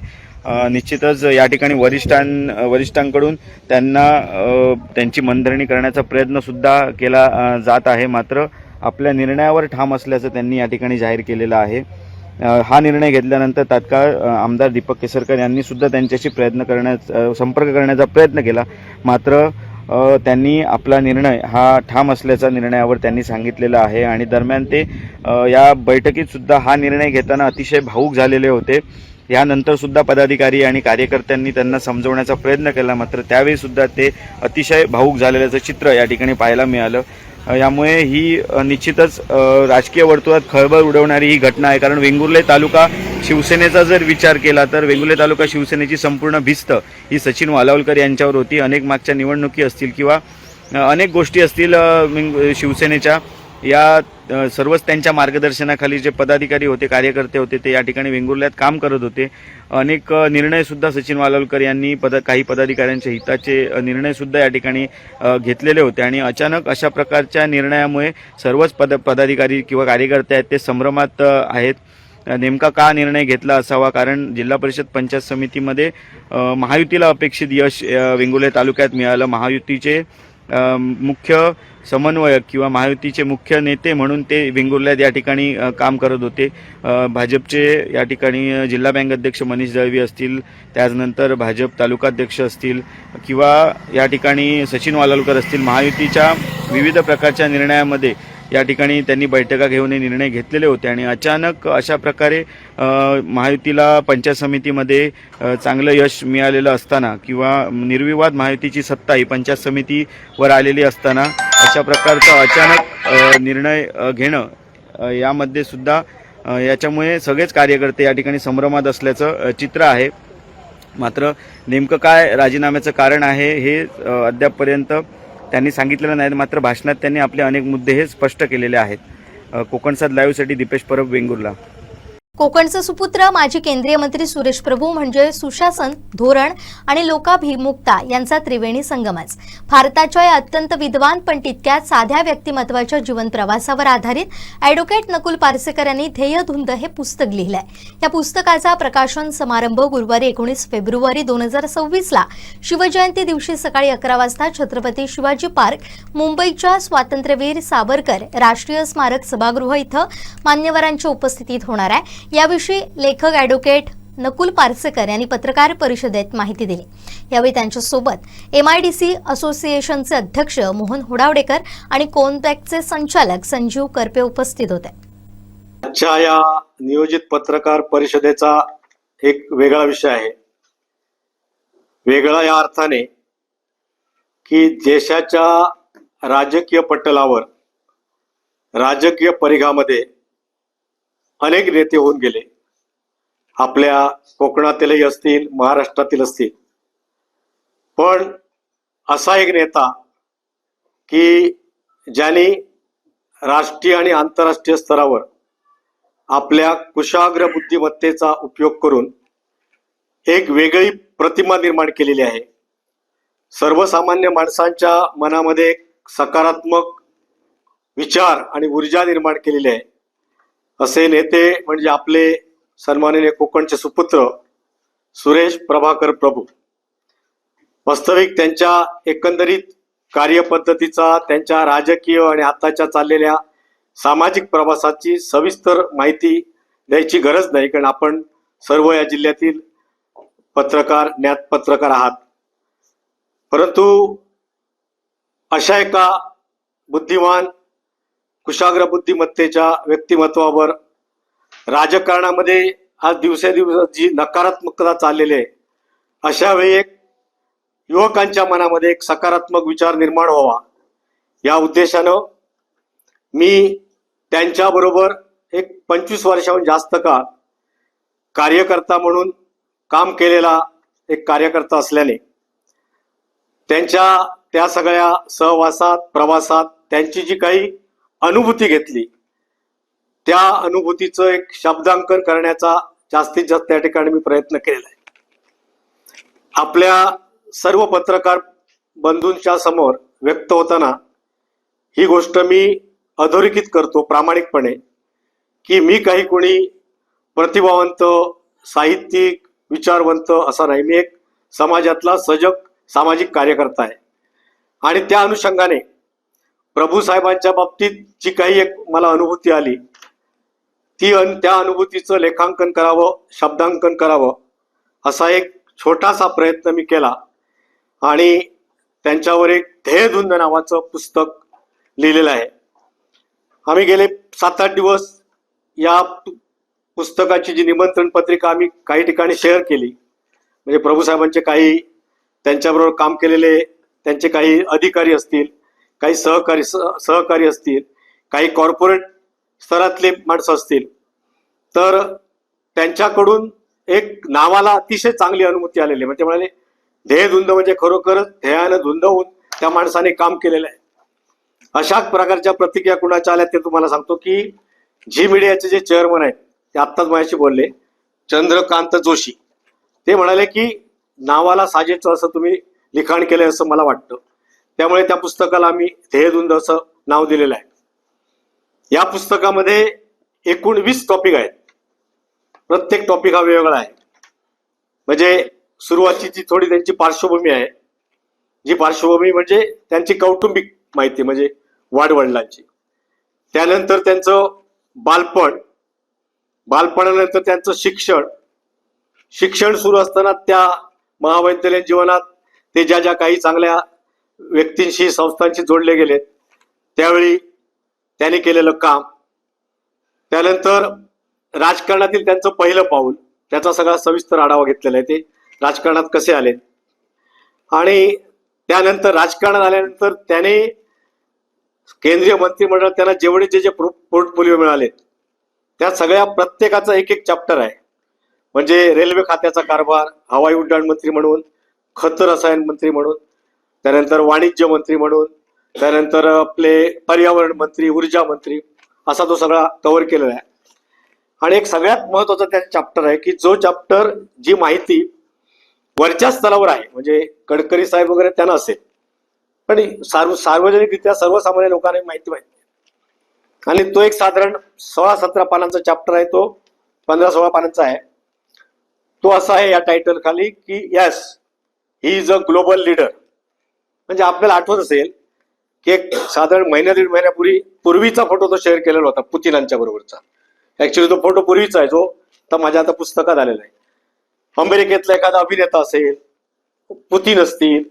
निश्चितच या ठिकाणी वरिष्ठांकडून त्यांना त्यांची मनधरणी करण्याचा प्रयत्नसुद्धा केला जात आहे, मात्र आपल्या निर्णयावर ठाम असल्याचं त्यांनी या ठिकाणी जाहीर केलेलं आहे. हा निर्णय घेतल्यानंतर तात्काळ आमदार दीपक केसरकर यांनी सुद्धा त्यांच्याशी संपर्क करण्याचा प्रयत्न केला, मात्र त्यांनी आपला निर्णय हा ठाम असल्याचा निर्णयावर त्यांनी सांगितलेला आहे. आणि दरम्यान ते या बैठकीत सुद्धा हा निर्णय घेताना अतिशय भावूक झालेले होते. यानंतर सुद्धा पदाधिकारी आणि कार्यकर्त्यांनी त्यांना समजवण्याचा प्रयत्न केला, मात्र त्यावेळी सुद्धा ते अतिशय भावूक झालेल्याचं चित्र या ठिकाणी पाहायला मिळालं. यामुळे ही निश्चितच राजकीय वर्तुळात खळबळ उडवणारी ही घटना आहे. कारण वेंगुर्ले तालुका शिवसेनेचा जर विचार केला तर वेंगुर्ले तालुका शिवसेनेची संपूर्ण भिस्त ही सचिन वालावलकर यांच्यावर होती. अनेक मागच्या निवडणुकी असतील किंवा अनेक गोष्टी असतील शिवसेनेच्या, या सर्वच त्यांच्या मार्गदर्शनाखाली जे पदाधिकारी होते, कार्यकर्ते होते, ते या ठिकाणी वेंगुर्ल्यात काम करत होते. अनेक निर्णयसुद्धा सचिन वालवलकर यांनी काही पदाधिकाऱ्यांच्या हिताचे निर्णयसुद्धा या ठिकाणी घेतलेले होते आणि अचानक अशा प्रकारच्या निर्णयामुळे सर्वच पदाधिकारी किंवा कार्यकर्ते आहेत ते संभ्रमात आहेत. नेमका का निर्णय घेतला असावा, कारण जिल्हा परिषद पंचायत समितीमध्ये महायुतीला अपेक्षित यश वेंगुर्ले तालुक्यात मिळालं. महायुतीचे मुख्य समन्वयक किंवा महायुतीचे मुख्य नेते म्हणून ते वेंगुर्ल्यात या ठिकाणी काम करत होते. भाजपचे या ठिकाणी जिल्हा बँक अध्यक्ष मनीष दळवी असतील, त्याचनंतर भाजप तालुकाध्यक्ष असतील किंवा या ठिकाणी सचिन वालवलकर असतील, महायुतीच्या विविध प्रकारच्या निर्णयामध्ये या ठिकाणी त्यांनी बैठका घेऊन हे निर्णय घेतलेले होते आणि अचानक अशा प्रकारे महायुतीला पंचायत समितीमध्ये चांगलं यश मिळालेलं असताना किंवा निर्विवाद महायुतीची सत्ता ही पंचायत समितीवर आलेली असताना अशा प्रकारचा अचानक निर्णय घेणं यामध्ये सुद्धा याच्यामुळे सगळेच कार्यकर्ते या ठिकाणी संभ्रमात असल्याचं चित्र आहे. मात्र नेमकं काय राजीनाम्याचं कारण आहे हे अद्यापपर्यंत त्यांनी सांगितलेलं नाही. मात्र भाषणात त्यांनी आपले अनेक मुद्दे हे स्पष्ट केलेले आहेत. कोकणसाद लाईव्हसाठी दीपेश परब, वेंगुर्ला. कोकणचे सुपुत्र माजी केंद्रीय मंत्री सुरेश प्रभू म्हणजे सुशासन, धोरण आणि लोकाभिमुखता यांचा त्रिवेणी संगमच. भारताच्या या अत्यंत विद्वान पण तितक्याच साध्या व्यक्तिमत्वाच्या जीवन प्रवासावर आधारित ॲडव्होकेट नकुल पार्सेकर यांनी ध्येयधुंद हे पुस्तक लिहिलंय. या पुस्तकाचा प्रकाशन समारंभ गुरुवारी 19 फेब्रुवारी 2026ला शिवजयंती दिवशी सकाळी 11 वाजता छत्रपती शिवाजी पार्क, मुंबईच्या स्वातंत्र्यवीर सावरकर राष्ट्रीय स्मारक सभागृह इथं मान्यवरांच्या उपस्थितीत होणार आहे. याविषयी लेखक ॲडव्होकेट नकुल पार्सेकर यांनी पत्रकार परिषदेत माहिती दिली. यावेळी त्यांच्यासोबत MIDC असोसिएशनचे अध्यक्ष मोहन होडावडेकर आणि कोनबॅकचे संचालक संजीव करपे उपस्थित होते. आजच्या या नियोजित पत्रकार परिषदेचा एक वेगळा विषय आहे. वेगळा या अर्थाने की देशाच्या राजकीय पटलावर, राजकीय परिघामध्ये अनेक नेते होऊन गेले. आपल्या कोकणातीलही असतील, महाराष्ट्रातील असतील. पण असा एक नेता की ज्यांनी राष्ट्रीय आणि आंतरराष्ट्रीय स्तरावर आपल्या कुशाग्र बुद्धिमत्तेचा उपयोग करून एक वेगळी प्रतिमा निर्माण केलेली आहे. सर्वसामान्य माणसांच्या मनामध्ये एक सकारात्मक विचार आणि ऊर्जा निर्माण केलेली आहे. असे नेते म्हणजे आपले सन्माननीय कोकणचे सुपुत्र सुरेश प्रभाकर प्रभू. वास्तविक त्यांच्या एकंदरीत कार्यपद्धतीचा, त्यांच्या राजकीय आणि आताच्या चाललेल्या सामाजिक प्रवासाची सविस्तर माहिती द्यायची गरज नाही, कारण आपण सर्व या जिल्ह्यातील पत्रकार, ज्ञात पत्रकार आहात. परंतु अशा एका बुद्धिमान, कुशाग्र बुद्धिमत्तेच्या व्यक्तिमत्वावर राजकारणामध्ये आज दिवसेंदिवस जी नकारात्मकता चाललेली आहे, अशा वेळी एक युवकांच्या मनामध्ये एक सकारात्मक विचार निर्माण व्हावा या उद्देशानं मी त्यांच्याबरोबर एक 25 वर्षाहून जास्त काळ कार्यकर्ता म्हणून काम केलेला एक कार्यकर्ता असल्याने त्यांच्या त्या सगळ्या सहवासात, प्रवासात त्यांची जी काही अनुभूती घेतली, त्या अनुभूतीचं एक शब्दांकन करण्याचा जास्तीत जास्त त्या ठिकाणी मी प्रयत्न केलेला आहे. आपल्या सर्व पत्रकार बंधूंच्या समोर व्यक्त होताना ही गोष्ट मी अधोरेखित करतो प्रामाणिकपणे की मी काही कोणी प्रतिभावंत, साहित्यिक, विचारवंत असा नाही. मी एक समाजातला सजग सामाजिक कार्यकर्ता आहे आणि त्या अनुषंगाने प्रभू साहेबांच्या बाबतीत जी काही एक मला अनुभूती आली, त्या अनुभूतीचं लेखांकन करावं, शब्दांकन करावं असा एक छोटासा प्रयत्न मी केला आणि त्यांच्यावर एक ध्येयधुंद नावाचं पुस्तक लिहिलेलं आहे. आम्ही गेले 7-8 दिवस या पुस्तकाची जी निमंत्रण पत्रिका आम्ही काही ठिकाणी शेअर केली, म्हणजे प्रभू साहेबांचे काही त्यांच्याबरोबर काम केलेले त्यांचे काही अधिकारी असतील, काही सहकारी असतील, काही कॉर्पोरेट स्तरातले माणसं असतील, तर त्यांच्याकडून एक नावाला अतिशय चांगली अनुभूती आलेली. म्हणजे म्हणाले ध्येयधुंद म्हणजे खरोखरच ध्येयानं धुंद होऊन त्या माणसाने काम केलेलं आहे. अशा प्रकारच्या प्रतिक्रिया कुणाच्या आल्या ते तुम्हाला सांगतो की झी मीडियाचे जे चेअरमन आहेत ते आत्ताच माझ्याशी बोलले, चंद्रकांत जोशी. ते म्हणाले की नावाला साजेचं असं तुम्ही लिखाण केलंय असं मला वाटतं, त्यामुळे त्या पुस्तकाला आम्ही ध्येयधुंद असं नाव दिलेलं आहे. या पुस्तकामध्ये एकूण 20 टॉपिक आहेत. प्रत्येक टॉपिक हा वेगळा आहे. म्हणजे सुरुवातीची थोडी त्यांची पार्श्वभूमी आहे, जी पार्श्वभूमी म्हणजे त्यांची कौटुंबिक माहिती म्हणजे वाडवडिलांची. त्यानंतर त्यांचं बालपण, बालपणानंतर त्यांचं शिक्षण सुरू असताना त्या महाविद्यालयीन जीवनात ते ज्या काही चांगल्या व्यक्तींशी संस्थांशी जोडले गेलेत त्यावेळी त्यांनी केलेलं काम. त्यानंतर राजकारणातील त्यांचं पहिलं पाऊल, त्याचा सगळा सविस्तर आढावा घेतलेला आहे. ते राजकारणात कसे आले आणि त्यानंतर राजकारणात आल्यानंतर त्याने केंद्रीय मंत्रिमंडळात त्यांना जेवढे जे पोर्टफोलिओ मिळाले त्या सगळ्या प्रत्येकाचा एक एक चॅप्टर आहे. म्हणजे रेल्वे खात्याचा कारभार, हवाई उड्डाण मंत्री म्हणून, खत रसायन मंत्री म्हणून, त्यानंतर वाणिज्य मंत्री म्हणून, त्यानंतर आपले पर्यावरण मंत्री, ऊर्जा मंत्री, असा तो सगळा कव्हर केलेला आहे. आणि एक सगळ्यात महत्वाचा त्या चॅप्टर आहे की जो चॅप्टर जी माहिती वरच्या स्तरावर आहे म्हणजे गडकरी साहेब वगैरे त्यांना असेल, पण सार्वजनिकरित्या सर्वसामान्य लोकांना माहिती आणि तो एक साधारण 16-17 पानांचा चॅप्टर आहे. तो 15-16 पानांचा आहे. तो असा आहे या टायटल खाली की yes he is a global leader. म्हणजे आपल्याला आठवत असेल की एक साधारण महिना-दीड महिन्यापूर्वीचा फोटो तो शेअर केलेला होता पुतिनांच्या बरोबरचा. ऍक्च्युली तो फोटो पूर्वीचा आहे, जो तर माझ्या आता पुस्तकात आलेला आहे. अमेरिकेतला एखादा अभिनेता असेल, पुतिन असतील,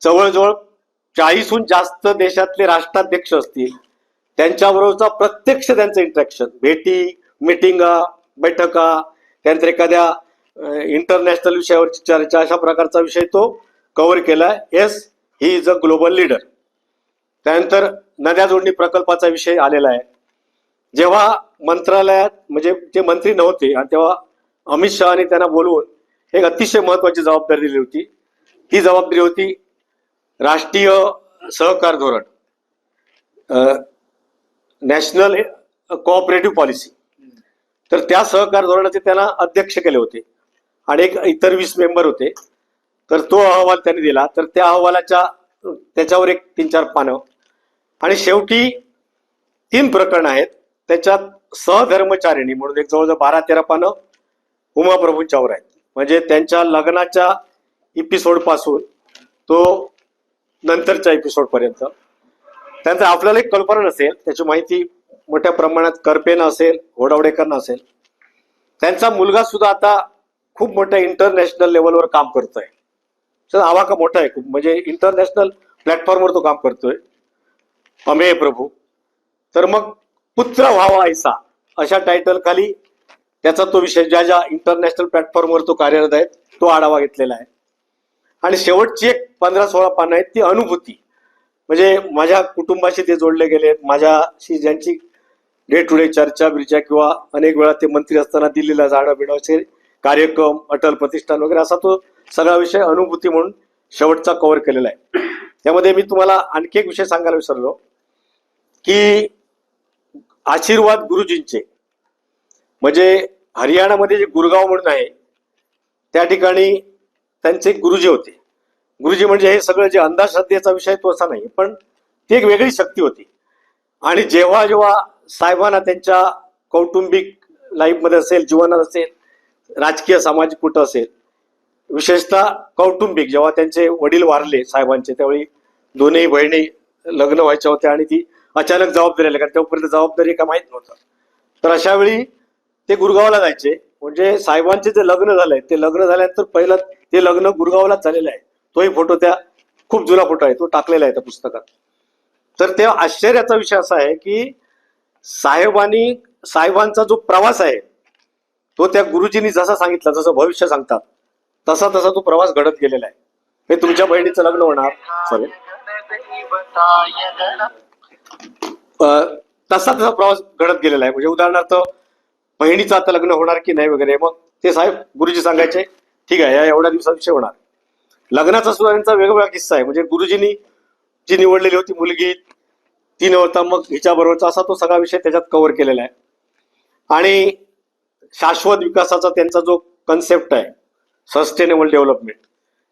जवळजवळ 40हून जास्त देशातले राष्ट्राध्यक्ष असतील, त्यांच्याबरोबरचा प्रत्यक्ष त्यांचं इंटरॅक्शन, भेटी, मिटिंगा, बैठका, त्यानंतर एखाद्या इंटरनॅशनल विषयावरची चर्चा, अशा प्रकारचा विषय तो कव्हर केलाय. Yes he is a global leader. त्यानंतर नद्या जोडणी प्रकल्पाचा विषय आलेला आहे. जेव्हा मंत्रालयात म्हणजे जे मंत्री नव्हते आणि तेव्हा अमित शहानी त्यांना बोलवून एक अतिशय महत्वाची जबाबदारी दिली होती. ही जबाबदारी होती राष्ट्रीय सहकार धोरण, नॅशनल कोऑपरेटिव्ह पॉलिसी. तर त्या सहकार धोरणाचे त्यांना अध्यक्ष केले होते आणि एक इतर 20 मेंबर होते. तर तो अहवाल त्यांनी दिला. तर त्या अहवालाच्या त्याच्यावर एक 3-4 पानं आणि शेवटी 3 प्रकरणं आहेत. त्याच्यात सहधर्मचारिणी म्हणून एक जवळजवळ 12-13 पानं उमाप्रभूंच्यावर आहेत. म्हणजे त्यांच्या लग्नाच्या एपिसोड पासून तो नंतरच्या एपिसोड पर्यंत. त्यानंतर आपल्याला एक कल्पना नसेल, त्याची माहिती मोठ्या प्रमाणात करपेनं असेल, होडावडेकरनं असेल. त्यांचा मुलगा सुद्धा आता खूप मोठ्या इंटरनॅशनल लेवलवर काम करतोय. आवाका मोठा आहे खूप, म्हणजे इंटरनॅशनल प्लॅटफॉर्मवर तो काम करतोय, अमेय प्रभू. तर मग पुत्र व्हावा ऐसा अशा टायटल खाली त्याचा तो विषय ज्या इंटरनॅशनल प्लॅटफॉर्मवर तो कार्यरत आहे तो आढावा घेतलेला आहे. आणि शेवटची एक 15-16 पानं आहेत ती अनुभूती. म्हणजे माझ्या कुटुंबाशी ते जोडले गेले, माझ्याशी ज्यांची डे टू डे चर्चा बिर्चा किंवा अनेक वेळा ते मंत्री असताना दिल्लीला जाणं बिणं असे कार्यक्रम, अटल प्रतिष्ठान वगैरे असा तो सगळा विषय अनुभूती म्हणून शेवटचा कव्हर केलेला आहे. त्यामध्ये मी तुम्हाला आणखी एक विषय सांगायला विसरलो की आशीर्वाद गुरुजींचे, म्हणजे हरियाणामध्ये जे गुरगाव म्हणून आहे त्या ठिकाणी त्यांचे गुरुजी होते. गुरुजी म्हणजे हे सगळं जे अंधश्रद्धेचा विषय तो असा नाही, पण ती एक वेगळी शक्ती होती. आणि जेव्हा जेव्हा साहेबांना त्यांच्या कौटुंबिक लाईफमध्ये असेल, जीवनात असेल, राजकीय सामाजिक कुठं असेल, विशेषतः कौटुंबिक, जेव्हा त्यांचे वडील वारले साहेबांचे त्यावेळी दोन्ही बहिणी लग्न व्हायच्या होत्या आणि ती अचानक जबाबदारी आली, कारण तेव्हापर्यंत जबाबदारी का माहीत नव्हतं. तर अशा वेळी ते गुरगावला जायचे. म्हणजे साहेबांचे जे लग्न झालंय ते लग्न झाल्यानंतर पहिलं ते लग्न गुरगावलाच झालेलं आहे. तोही फोटो त्या खूप जुना फोटो आहे, तो टाकलेला आहे त्या पुस्तकात. तर त्या आश्चर्याचा विषय असा आहे की साहेबांचा जो प्रवास आहे तो त्या गुरुजींनी जसा सांगितला, जसं भविष्य सांगतात तसा तसा तो प्रवास घडत गेलेला आहे. हे तुमच्या बहिणीचं लग्न होणार सॉरी तसा तसा प्रवास घडत गेलेला आहे. म्हणजे उदाहरणार्थ बहिणीचं आता लग्न होणार की नाही वगैरे, मग ते साहेब गुरुजी सांगायचे ठीक आहे या एवढ्या दिवसाविषयी होणार. लग्नाचा सुद्धा त्यांचा वेगवेगळा किस्सा आहे. म्हणजे गुरुजींनी जी निवडलेली होती मुलगी ती नव्हता मग हिच्याबरोबरचा असा तो सगळा विषय त्याच्यात कव्हर केलेला आहे. आणि शाश्वत विकासाचा त्यांचा जो कन्सेप्ट आहे, सस्टेनेबल डेव्हलपमेंट,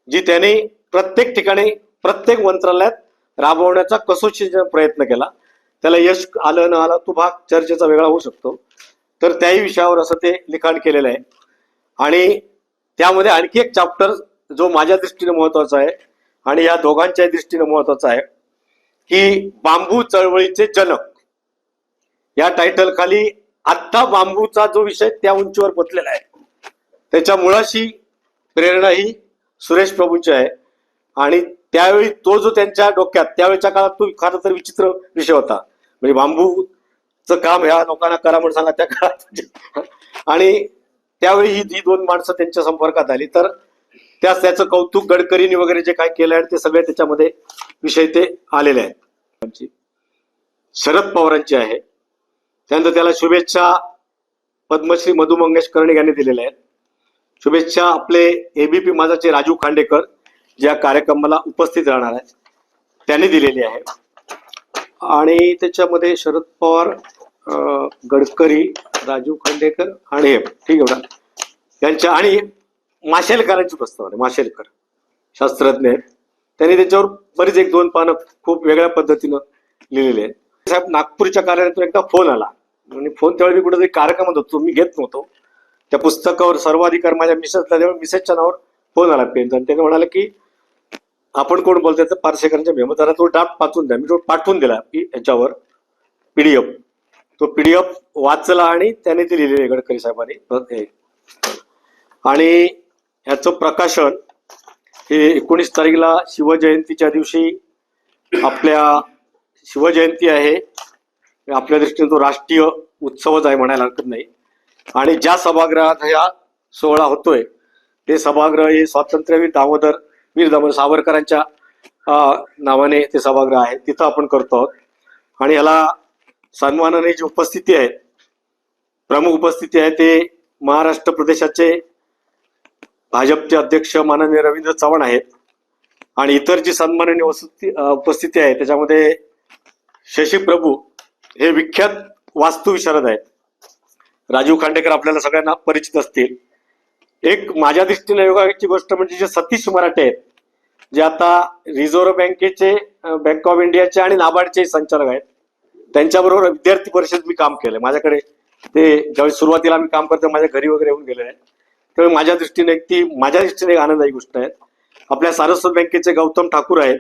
जी त्यांनी प्रत्येक ठिकाणी प्रत्येक मंत्रालयात राबवण्याचा कसोशीचा प्रयत्न केला. त्याला यश आलं न आलं तो भाग चर्चेचा वेगळा होऊ शकतो. तर त्याही विषयावर असं ते लिखाण केलेलं आहे. आणि त्यामध्ये आणखी एक चॅप्टर जो माझ्या दृष्टीने महत्वाचा आहे आणि या दोघांच्या दृष्टीने महत्वाचा आहे की बांबू चळवळीचे जनक या टायटल खाली आत्ता बांबूचा जो विषय त्या उंचीवर पोचलेला आहे, त्याच्या मुळाशी प्रेरणा ही सुरेश प्रभूंची आहे. आणि त्यावेळी तो जो त्यांच्या डोक्यात त्यावेळेच्या काळात तो खरं तर विचित्र विषय होता. म्हणजे बांबूचं काम ह्या लोकांना करा म्हणून सांगा त्या काळात. आणि त्यावेळी ही दोन माणसं त्यांच्या संपर्कात आली तर त्याचं कौतुक गडकरींनी वगैरे जे काय केलं आहे ते सगळे त्याच्यामध्ये विषय ते आलेले आहेत. शरद पवारांची आहे. त्यानंतर त्याला शुभेच्छा पद्मश्री मधु मंगेश कर्णिक यांनी दिलेल्या आहेत. शुभेच्छा आपले एबीपी माझाचे राजू खांडेकर ज्या कार्यक्रमाला उपस्थित राहणार आहेत त्यांनी दिलेली आहे. आणि त्याच्यामध्ये शरद पवार, गडकरी, राजू खांडेकर आणि हे ठीक आहे ना यांच्या आणि माशेलकरांची प्रस्ताव आहे. माशेलकर शास्त्रज्ञ आहेत. त्यांनी त्याच्यावर बरीच 1-2 पानं खूप वेगळ्या पद्धतीनं लिहिलेले आहेत. साहेब नागपूरच्या कार्यालयातून एकदा फोन आला आणि फोन त्यावेळी मी कुठेतरी कार्यक्रमात होतो, मी घेत नव्हतो. त्या पुस्तकावर सर्वाधिकार माझ्या मिसेसला, त्यावेळी मिसेसच्या नावावर फोन आला पेनचा. आणि त्याने म्हणाले की आपण कोण बोलतोय तर पारसेकरांच्या मेमोदारा तो ड्राफ्ट पाठवून द्या. मी तो पाठवून दिला याच्यावर PDF. तो PDF वाचला आणि त्याने ते लिहिलेले गडकरी साहेबांनी. आणि ह्याचं प्रकाशन हे 19 तारीखला शिवजयंतीच्या दिवशी, आपल्या शिवजयंती आहे आपल्या दृष्टीने तो राष्ट्रीय उत्सवच आहे म्हणायला हरकत नाही. आणि ज्या सभागृहात हा सोहळा होतोय ते सभागृह हे स्वातंत्र्यवीर वीर दामोदर सावरकरांच्या नावाने ते सभागृह आहे, तिथं आपण करतो आहोत. आणि ह्याला सन्मानाने जी उपस्थिती आहे, प्रमुख उपस्थिती आहे, ते महाराष्ट्र प्रदेशाचे भाजपचे अध्यक्ष माननीय रवींद्र चव्हाण आहेत. आणि इतर जी सन्माननीय उपस्थिती आहे त्याच्यामध्ये शशी प्रभू हे विख्यात वास्तुविशारद आहेत. राजू खांडेकर आपल्याला सगळ्यांना परिचित असतील. एक माझ्या दृष्टीने योगाची गोष्ट म्हणजे जे सतीश मराठे आहेत, जे आता रिझर्व्ह बँकेचे, बँक ऑफ इंडियाचे आणि नाबार्डचे संचालक आहेत, त्यांच्याबरोबर विद्यार्थी परिषद मी काम केलं. माझ्याकडे ते ज्यावेळी सुरुवातीला मी काम करतो माझ्या घरी वगैरे येऊन गेलेले आहेत. त्यामुळे माझ्या दृष्टीने एक आनंदाची गोष्ट आहे. आपल्या सारस्वत बँकेचे गौतम ठाकूर आहेत,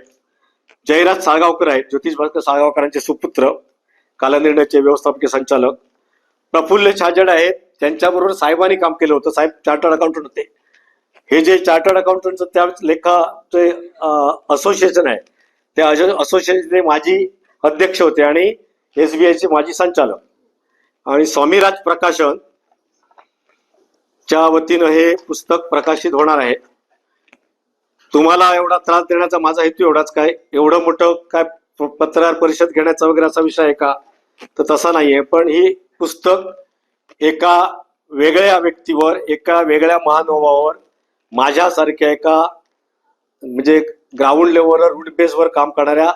जयराज साळगावकर आहेत, ज्योतिष भास्कर साळगावकरांचे सुपुत्र, कालनिर्णयाचे व्यवस्थापकीय संचालक. प्रफुल्ल छाजड आहेत, त्यांच्याबरोबर साहेबांनी काम केलं होतं. साहेब चार्टर्ड अकाउंटंट होते. हे जे चार्टर्ड अकाउंटंटचं त्या लेखाचे असोसिएशन आहे, त्या असोसिएशनचे माजी अध्यक्ष होते आणि SBIचे माजी संचालक. आणि स्वामीराज प्रकाशन च्या वतीनं हे पुस्तक प्रकाशित होणार आहे. तुम्हाला एवढा त्रास देण्याचा माझा हेतू एवढाच काय, एवढं मोठं काय पत्रकार परिषद घेण्याचा वगैरे असा विषय आहे का, तर तसा नाहीये. पण ही पुस्तक एका वेगळ्या व्यक्तीवर, एका वेगळ्या महानुभावावर, माझ्यासारख्या एका म्हणजे ग्राउंड लेवलवर, रूट बेसवर काम करणाऱ्या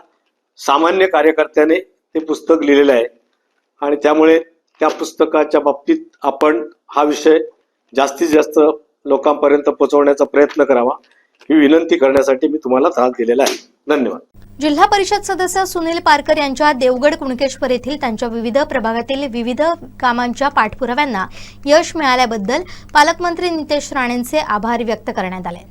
सामान्य कार्यकर्त्याने ते पुस्तक लिहिलेलं आहे. आणि त्यामुळे त्या पुस्तकाच्या बाबतीत आपण हा विषय जास्तीत जास्त लोकांपर्यंत पोहोचवण्याचा प्रयत्न करावा ही विनंती करण्यासाठी मी तुम्हाला त्रास दिलेला आहे. धन्यवाद. जिल्हा परिषद सदस्य सुनील पारकर यांच्या देवगड कुणकेश्वर येथील त्यांच्या विविध प्रभागातील विविध कामांच्या पाठपुराव्यांना यश मिळाल्याबद्दल पालकमंत्री नितेश राणेंचे आभार व्यक्त करण्यात आले.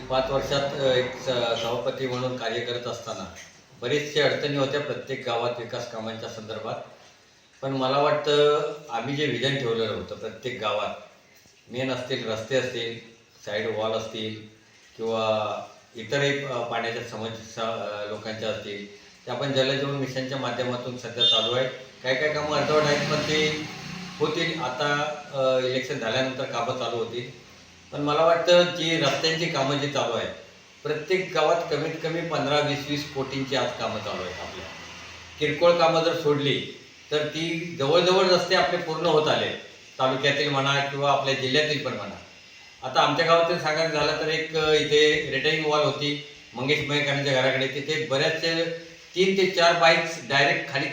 5 वर्षात एक सभापती म्हणून कार्य करत असताना बरेचसे अडचणी होत्या प्रत्येक गावात विकास कामांच्या संदर्भात. पण मला वाटतं आम्ही जे विजन ठेवलेलं होतं प्रत्येक गावात मेन असतील, रस्ते असतील, साईड वॉल असतील किंवा इतरही पाण्याच्या समस्या लोकांच्या असतील, ते आपण जलजीवन मिशनच्या माध्यमातून सध्या चालू आहे. काही कामं अर्धवट आहेत पण ते होतील. आता इलेक्शन झाल्यानंतर कामं चालू होतील. पण मला वाटतं जी रस्त्यांची कामं जी चालू आहेत प्रत्येक गावात कमीत कमी 15-20 कोटींची आज कामं चालू आहेत. आपल्या किरकोळ कामं जर सोडली तर ती जवळजवळ रस्ते आपले पूर्ण होत आले, तालुक्यातील म्हणा किंवा आपल्या जिल्ह्यातील पण म्हणा. आता आमच्या गावातील सांगायचं झालं तर एक इथे रिटर्निंग वॉल होती मंगेश मयेकरांच्या घराकडे. तिथे बऱ्याचशे 3 ते 4 बाईक्स डायरेक्ट खाली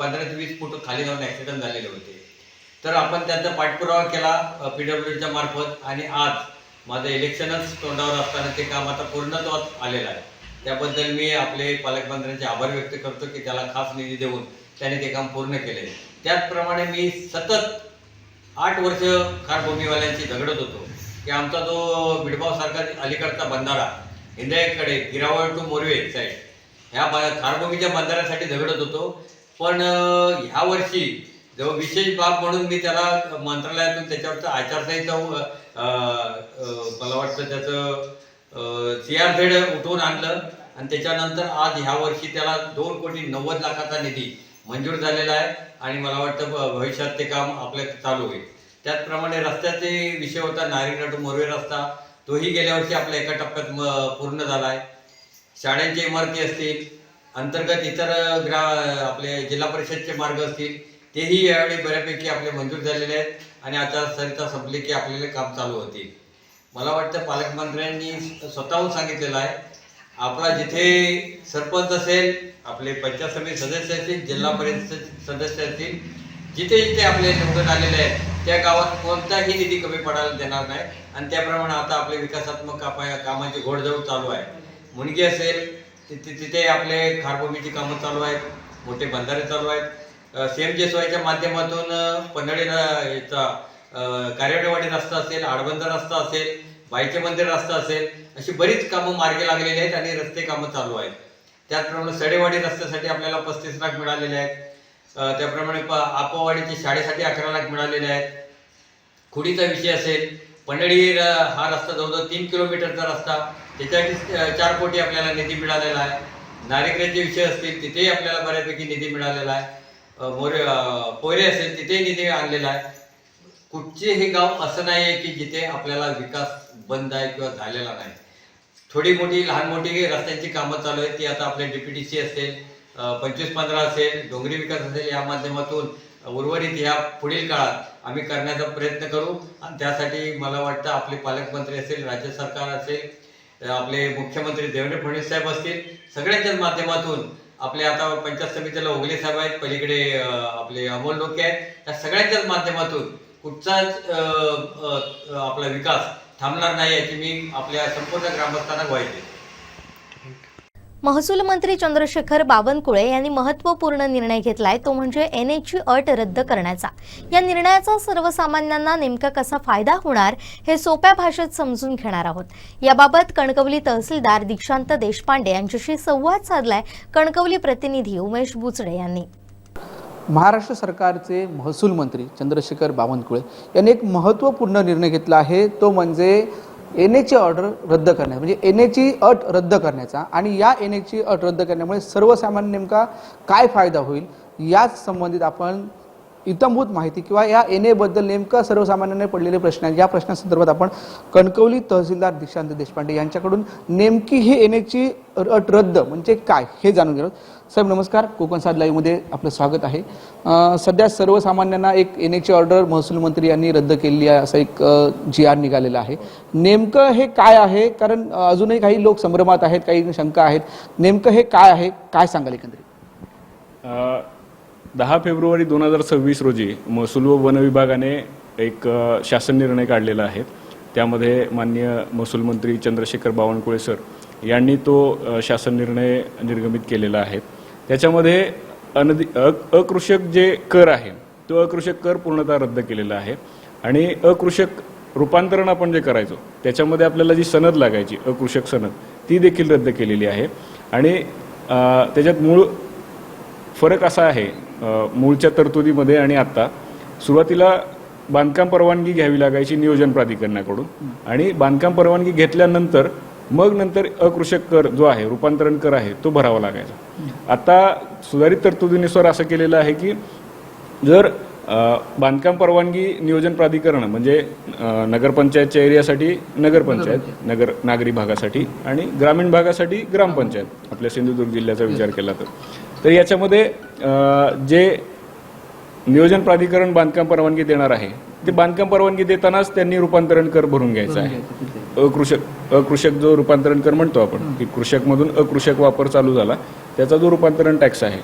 15 ते 20 फूट खाली जाऊन ॲक्सिडेंट झालेले होते. तर आपण त्यांचा पाठपुरावा केला PWDच्या मार्फत आणि आज माझं इलेक्शनच तोंडावर असताना ते काम आता पूर्णत्वात आलेलं आहे. त्याबद्दल मी आपले पालकमंत्र्यांचे आभार व्यक्त करतो की त्याला खास निधी देऊन त्याने ते काम पूर्ण केले. त्याचप्रमाणे मी सतत 8 वर्ष खारभूमीवाल्यांशी झगडत होतो की आमचा जो बिडगावसारखा अलीकडचा बंधारा हिंदयकडे गिरावळ टू मोरवे साईड ह्या खारभूमीच्या बंधाऱ्यासाठी झगडत होतो. पण ह्या वर्षी जो विशेष बाब म्हणून मी त्याला मंत्रालयातून त्याच्यावरचं आचारसंहिता मला वाटतं त्याचं CRZ उठवून आणलं आणि त्याच्यानंतर आज ह्या वर्षी त्याला 2,90,00,000 निधी मंजूर झालेला आहे आणि मला वाटतं भविष्यात ते काम आपल्या चालू होईल. त्याचप्रमाणे रस्त्याचे विषय होता नारिंगडा टू मोरवे रस्ता, तोही गेल्या वर्षी आपल्या एका टप्प्यात पूर्ण झाला आहे. शाळांच्या इमारती असतील, अंतर्गत इतर आपले जिल्हा परिषदचे मार्ग असतील तेही यावेळी बऱ्यापैकी आपले मंजूर झालेले आहेत आणि आचारसंहिता संपली की आपल्याला काम चालू होतील. मला वाटतं पालकमंत्र्यांनी स्वतःहून सांगितलेलं आहे आपला जिथे सरपंच असेल, आपले पंचायत समिती सदस्य असतील, जिल्हा परिषद सदस्य असतील, जिथे जिथे आपले निवडून आलेले आहेत त्या गावात कोणताही निधी कमी पडायला देणार नाही. आणि त्याप्रमाणे आता आपले विकासात्मक कामाची घोडदौड चालू आहे. मुणगी असेल तिथे आपले खारभूमीची कामं चालू आहेत, मोठे बंधारे चालू आहेत. CMJSYच्या माध्यमातून पन्हाळी याचा कार्यवाडी रस्ता असेल, आडबंदर रस्ता असेल, बाईचे मंदिर रस्ता असेल, अशी बरीच कामं मार्गी लागलेली आहेत आणि रस्ते कामं चालू आहेत. त्याचप्रमाणे सडेवाडी रस्त्यासाठी आपल्याला 35 लाख मिळालेले आहेत. त्याप्रमाणे आपोवाडीची शाळेसाठी 11 लाख मिळालेले आहेत. खुडीचा विषय असेल, पन्हाळी हा रस्ता जवळजवळ 3 किलोमीटरचा रस्ता, त्याच्यासाठी 4 कोटी आपल्याला निधी मिळालेला आहे. नारिंगरेचे विषय असतील तिथेही आपल्याला बऱ्यापैकी निधी मिळालेला आहे. पोयरे असेल तिथेही निधी आणलेला आहे. कुठचे हे गाव असं नाही आहे की जिथे आपल्याला विकास बंद आहे किंवा झालेला नाही. थोडी मोठी लहान मोठी रस्त्यांची कामं चालू आहेत ती आता आपले DPTC असेल, 25-15 असेल, डोंगरी विकास असेल, या माध्यमातून उर्वरित ह्या पुढील काळात आम्ही करण्याचा प्रयत्न करू. आणि त्यासाठी मला वाटतं आपले पालकमंत्री असेल, राज्य सरकार असेल, आपले मुख्यमंत्री देवेंद्र फडणवीस साहेब असतील, सगळ्यांच्याच माध्यमातून आपले आता पंचायत समितीला ओगले साहेब आहेत, पलीकडे आपले अमोल लोके आहेत, त्या सगळ्यांच्याच माध्यमातून कुठचाच आपला विकास थांबणार नाही याची मी आपल्या संपूर्ण ग्रामस्थांना ग्वाही देतो. महसूल मंत्री चंद्रशेखर बावनकुळे यांनी महत्त्वपूर्ण निर्णय घेतलाय, तो म्हणजे NAची अट रद्द करण्याचा. या निर्णयाचा सर्वसामान्यांना नेमका कसा फायदा होणार हे सोप्या भाषेत समजून घेणार आहोत. याबाबत कणकवली तहसीलदार दीक्षांत देशपांडे यांच्याशी संवाद साधलाय कणकवली प्रतिनिधी उमेश बुचडे यांनी. महाराष्ट्र सरकारचे महसूल मंत्री चंद्रशेखर बावनकुळे यांनी एक महत्त्वपूर्ण निर्णय घेतला आहे, तो म्हणजे NAची ऑर्डर रद्द करण्याचा, म्हणजे NAची अट रद्द करण्याचा. आणि या NAची अट रद्द करण्यामुळे सर्वसामान्य नेमका काय फायदा होईल याच संबंधित आपण इत्थंभूत माहिती किंवा या NAबद्दल नेमका सर्वसामान्यांना पडलेले प्रश्न आहेत, या प्रश्नासंदर्भात आपण कणकवली तहसीलदार दीक्षांत देशपांडे यांच्याकडून नेमकी ही NAची अट रद्द म्हणजे काय हे जाणून घेऊ. साहेब नमस्कार, कोकण साध लाईव्हमध्ये आपलं स्वागत आहे. सध्या सर्वसामान्यांना एक NAची ऑर्डर महसूल मंत्री यांनी रद्द केली आहे असा एक GR निघालेला आहे. नेमकं हे काय आहे? कारण अजूनही काही लोक संभ्रमात आहेत, काही शंका आहेत. नेमकं हे काय आहे, काय सांगाल एकंदरीत? 10 फेब्रुवारी 2026 रोजी महसूल व वन विभागाने एक शासन निर्णय काढलेला आहे. त्यामध्ये माननीय महसूल मंत्री चंद्रशेखर बावनकुळे सर यांनी तो शासन निर्णय निर्गमित केलेला आहे. त्याच्यामध्ये अकृषक जे कर आहे तो अकृषक कर पूर्णतः रद्द केलेला आहे आणि अकृषक रूपांतरण आपण जे करायचो त्याच्यामध्ये आपल्याला जी सनद लागायची अकृषक सनद ती देखील रद्द केलेली आहे. आणि त्याच्यात मूळ फरक असा आहे मूळच्या तरतुदीमध्ये आणि आत्ता सुरुवातीला बांधकाम परवानगी घ्यावी लागायची नियोजन प्राधिकरणाकडून आणि बांधकाम परवानगी घेतल्यानंतर मग नंतर अकृषक कर जो आहे रूपांतरण कर आहे तो भरावा लागायचा. आता सुधारित तरतुदीनुसार असं केलेलं आहे की जर बांधकाम परवानगी नियोजन प्राधिकरण म्हणजे नगरपंचायतच्या एरियासाठी नगरपंचायत नागरी भागासाठी आणि ग्रामीण भागासाठी ग्रामपंचायत आपल्या सिंधुदुर्ग जिल्ह्याचा विचार केला तर याच्यामध्ये जे नियोजन प्राधिकरण बांधकाम परवानगी देणार आहे ते बांधकाम परवानगी देतानाच त्यांनी रूपांतरण कर भरून घ्यायचा आहे. अकृषक जो रूपांतरण कर म्हणतो आपण की कृषकमधून अकृषक वापर चालू झाला त्याचा जो रूपांतरण टॅक्स आहे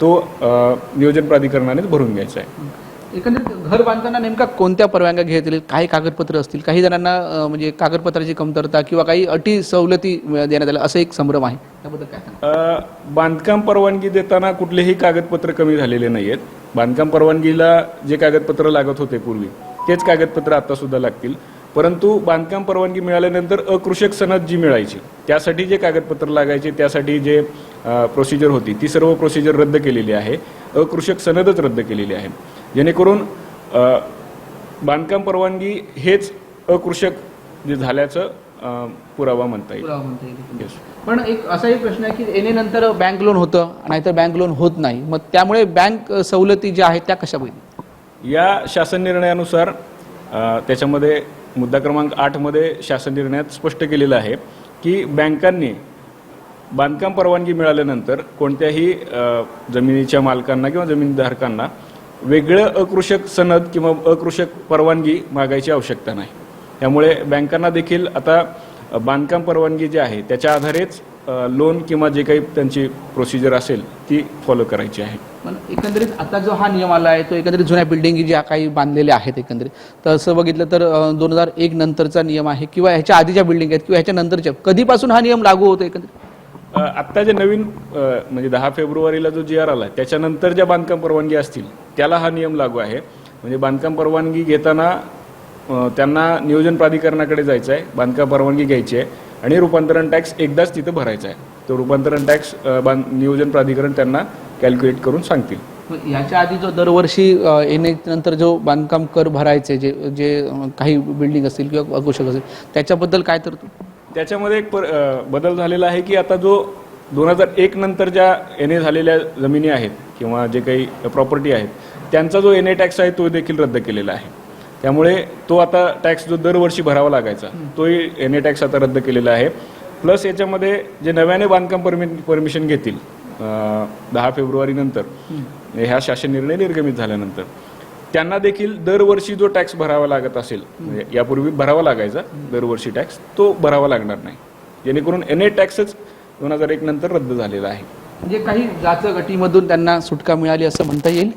तो नियोजन प्राधिकरणानेच भरून घ्यायचा आहे. एकंदरीत घर बांधताना नेमका कोणत्या परवानग्या घेतील, काही कागदपत्र असतील, काही जणांना म्हणजे कागदपत्राची कमतरता किंवा काही अटी सवलती देण्यात आल्या असं एक संभ्रम आहे, त्याबद्दल काय? बांधकाम परवानगी देताना कुठलेही कागदपत्र कमी झालेले नाही आहेत. बांधकाम परवानगीला जे कागदपत्र लागत होते पूर्वी तेच कागदपत्र आता सुद्धा लागतील. परंतु बांधकाम परवानगी मिळाल्यानंतर अकृषक सनद जी मिळायची त्यासाठी जे कागदपत्र लागायचे त्यासाठी जे प्रोसिजर होती ती सर्व प्रोसिजर रद्द केलेली आहे. अकृषक सनदच रद्द केलेली आहे जेणेकरून बांधकाम परवानगी हेच अकृषक जे झाल्याचं पुरावा म्हणता येईल. पण एक असाही प्रश्न आहे की एने नंतर बँक लोन होतं नाहीतर बँक लोन होत नाही, मग त्यामुळे बँक सवलती ज्या आहेत त्या कशा होईल? या शासन निर्णयानुसार त्याच्यामध्ये मुद्दा क्रमांक 8 मध्ये शासन निर्णयात स्पष्ट केलेलं आहे की बँकांनी बांधकाम परवानगी मिळाल्यानंतर कोणत्याही जमिनीच्या मालकांना किंवा जमीनधारकांना वेगळं अकृषक सनद किंवा अकृषक परवानगी मागायची आवश्यकता नाही. त्यामुळे बँकांना देखील आता बांधकाम परवानगी जी आहे त्याच्या आधारेच लोन किंवा जे काही त्यांची प्रोसिजर असेल ती फॉलो करायची आहे. पण एकंदरीत आता जो हा नियम आला आहे तो एकंदरीत जुन्या बिल्डिंगी ज्या काही बांधलेल्या आहेत एकंदरीत तर असं बघितलं तर 2001 नंतरचा नियम आहे किंवा ह्याच्या आधीच्या बिल्डिंग आहेत किंवा ह्याच्या नंतरच्या, कधीपासून हा नियम लागू होतो एकंदरीत? आत्ता जे नवीन म्हणजे 10 फेब्रुवारीला जो GR आला त्याच्यानंतर ज्या बांधकाम परवानगी असतील त्याला हा नियम लागू आहे. म्हणजे बांधकाम परवानगी घेताना त्यांना नियोजन प्राधिकरणाकडे जायचं आहे, बांधकाम परवानगी घ्यायची आहे आणि रूपांतरण टॅक्स एकदाच तिथं भरायचा आहे. तो रूपांतरण टॅक्स नियोजन प्राधिकरण त्यांना कॅल्क्युलेट करून सांगतील. याच्या आधी जो दरवर्षी येणे नंतर जो बांधकाम कर भरायचे जे जे काही बिल्डिंग असतील किंवा अकृषक असेल त्याच्याबद्दल काय तरतूद? त्याच्यामध्ये एक बदल झालेला आहे की आता जो 2001 नंतर ज्या NA झालेल्या जमिनी आहेत किंवा जे काही प्रॉपर्टी आहेत त्यांचा जो NA टॅक्स आहे तो देखील रद्द केलेला आहे. त्यामुळे तो आता टॅक्स जो दरवर्षी भरावा लागायचा तोही NA टॅक्स आता रद्द केलेला आहे. प्लस याच्यामध्ये जे नव्याने बांधकाम परमिशन घेतील 10 फेब्रुवारी नंतर ह्या शासन निर्णय निर्गमित झाल्यानंतर त्यांना देखील दरवर्षी जो टॅक्स भरावा लागत असेल म्हणजे यापूर्वी भरावा लागायचा दरवर्षी टॅक्स तो भरावा लागणार नाही. जेणेकरून NA टॅक्सच 2001 नंतर रद्द झालेला आहे. म्हणजे काही जाचं गटीमधून त्यांना सुटका मिळाली असं म्हणता येईल?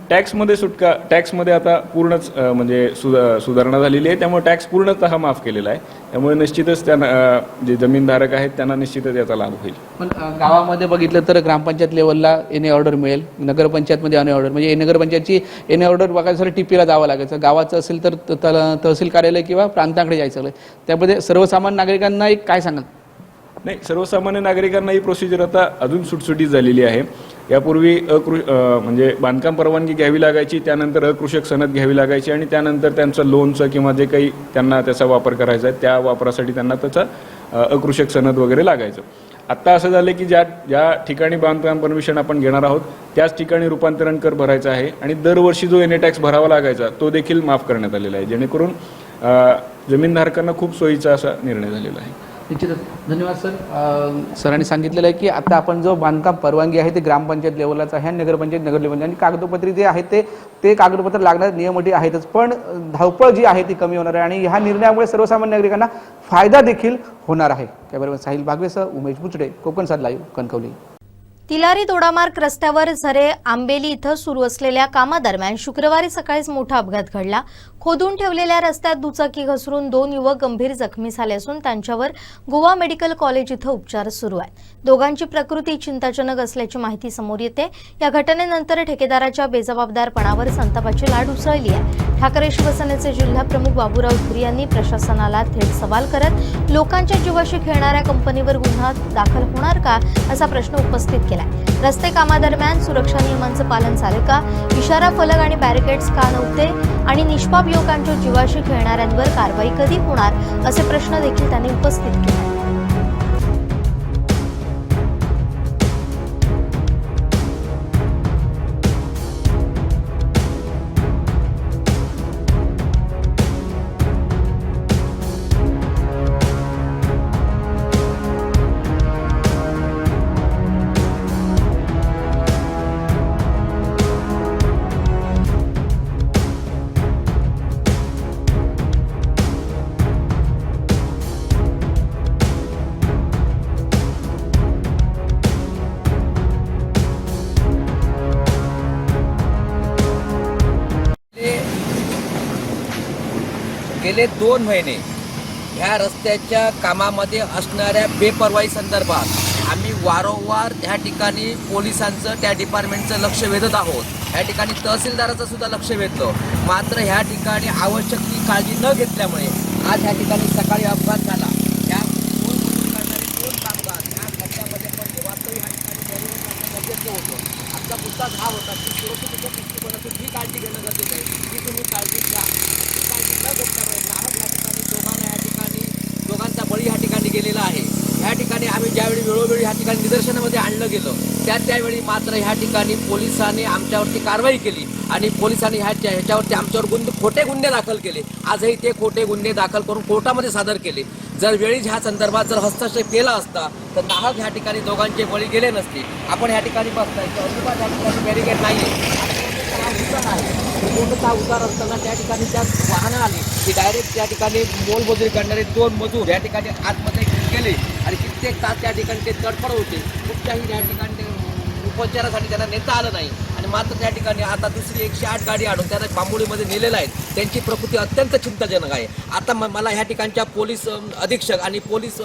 टॅक्समध्ये सुटका टॅक्समध्ये आता पूर्णच म्हणजे सुधारणा झालेली आहे. त्यामुळे टॅक्स पूर्णतः माफ केलेला आहे. त्यामुळे निश्चितच त्यांना जे जमीनधारक आहेत त्यांना निश्चितच याचा लाभ होईल. पण गावामध्ये बघितलं तर ग्रामपंचायत लेवलला NA ऑर्डर मिळेल, नगरपंचायतमध्ये NA ऑर्डर म्हणजे नगरपंचायतची NA ऑर्डर बघायसाठी TPला जावं लागायचं. गावाचं असेल तर तहसील कार्यालय किंवा प्रांताकडे जायचं. त्यामध्ये सर्वसामान्य नागरिकांना एक काय सांगाल? नाही, सर्वसामान्य नागरिकांना ही प्रोसिजर आता अजून सुटसुटीत झालेली आहे. यापूर्वी म्हणजे बांधकाम परवानगी घ्यावी लागायची, त्यानंतर अकृषक सनद घ्यावी लागायची आणि त्यानंतर त्यांचं लोनचं किंवा जे काही त्यांना त्याचा वापर करायचा आहे त्या वापरासाठी त्यांना त्याचा अकृषक सनद वगैरे लागायचं. आत्ता असं झालं की ज्या ठिकाणी बांधकाम परमिशन आपण घेणार आहोत त्याच ठिकाणी रूपांतरण कर भरायचा आहे आणि दरवर्षी जो NA टॅक्स भरावा लागायचा तो देखील माफ करण्यात आलेला आहे. जेणेकरून जमीनधारकांना खूप सोयीचा असा निर्णय झालेला आहे. निश्चितच धन्यवाद सर. सरांनी सांगितलेलं आहे की आता आपण जो बांधकाम परवानगी आहे ते ग्रामपंचायत लेवललाच आहे आणि नगरपंचायत नगर लेवल आणि कागदपत्रे जे आहेत ते कागदपत्र लागणार नियम अटी आहेतच, पण धावपळ जी आहे ती कमी होणार आहे आणि ह्या निर्णयामुळे सर्वसामान्य नागरिकांना फायदा देखील होणार आहे. त्याबरोबर साहिल भागवेसह उमेश बुचडे, कोकण सात लाईव्ह, कणकवली. तिलारी दोडामार्ग रस्त्यावर झरे आंबेली इथं सुरू असलेल्या कामादरम्यान शुक्रवारी सकाळीच मोठा अपघात घडला. खोदून ठेवलेल्या रस्त्यात दुचाकी घसरून 2 युवक गंभीर जखमी झाले असून त्यांच्यावर गोवा मेडिकल कॉलेज इथं उपचार सुरू आहेत। दोघांची प्रकृती चिंताजनक असल्याची माहिती समोर येते। या घटनेनंतर ठेकेदाराच्या बेजबाबदारपणावर संतापाची लाट उसळली आहे। ठाकरे शिवसेनेचे जिल्हाप्रमुख बाबूराव धुरी यांनी प्रशासनाला थेट सवाल करत लोकांच्या जीवाशी खेळणाऱ्या कंपनीवर गुन्हा दाखल होणार का असा प्रश्न उपस्थित केलाय। रस्ते कामादरम्यान सुरक्षा नियमांचं पालन झाले का, इशारा फलक आणि बॅरिकेड्स का नव्हते आणि निष्पाप युवकांच्या जीवाशी खेळणाऱ्यांवर कारवाई कधी होणार असे प्रश्न देखील त्यांनी उपस्थित केले। गेले 2 महिने ह्या रस्त्याच्या कामामध्ये असणाऱ्या बेपर्वाई संदर्भात आम्ही वारंवार ह्या ठिकाणी पोलिसांचं त्या डिपार्टमेंटचं लक्ष वेधत आहोत। ह्या ठिकाणी तहसीलदाराचं सुद्धा लक्ष वेधलं, मात्र ह्या ठिकाणी आवश्यक ती काळजी न घेतल्यामुळे आज ह्या ठिकाणी सकाळी अपघात झाला। ह्या 2 मजूर करणारे 2 कामगार ह्या खड्ड्यामध्ये पडले। वास्तविक ह्या ठिकाणी गरजेचं होतं। आमचा मुद्दाच हा होता की सुरक्षितेच्या दृष्टिकोनातून ही काळजी घेणं गरजेचं आहे की तुम्ही काळजी घ्या। काळजी न घेतल्यामुळे नाहक या ठिकाणी दोघांचा बळी ह्या ठिकाणी गेलेला आहे। ह्या ठिकाणी आम्ही ज्यावेळी वेळोवेळी ह्या ठिकाणी निदर्शनामध्ये आणलं गेलं त्यावेळी मात्र ह्या ठिकाणी पोलिसांनी आमच्यावरती कारवाई केली आणि पोलिसांनी ह्याच्यावरती आमच्यावर खोटे गुन्हे दाखल केले। आजही ते खोटे गुन्हे दाखल करून कोर्टामध्ये सादर केले। जर वेळीच ह्या संदर्भात जर हस्तक्षेप केला असता तर नाहक ह्या ठिकाणी दोघांचे बळी गेले नसते। आपण ह्या ठिकाणी बघताय की अजिबात ह्या ठिकाणी बॅरिकेड नाही मोठा उतार असताना त्या ठिकाणी ज्या वाहनं आली ती डायरेक्ट त्या ठिकाणी मोलमजुरी करणारे 2 मजूर या ठिकाणी आतमध्ये गेले आणि कित्येक तास त्या ठिकाणी ते तडफड होते। कुठल्याही त्या ठिकाणी उपचारासाठी त्यांना नेता आलं नाही आणि मात्र त्या ठिकाणी आता दुसरी 108 गाडी आणून त्यांना बांबोळीमध्ये नेलेलं आहे। त्यांची प्रकृती अत्यंत चिंताजनक आहे। आता मला ह्या ठिकाणच्या पोलीस अधीक्षक आणि पोलीस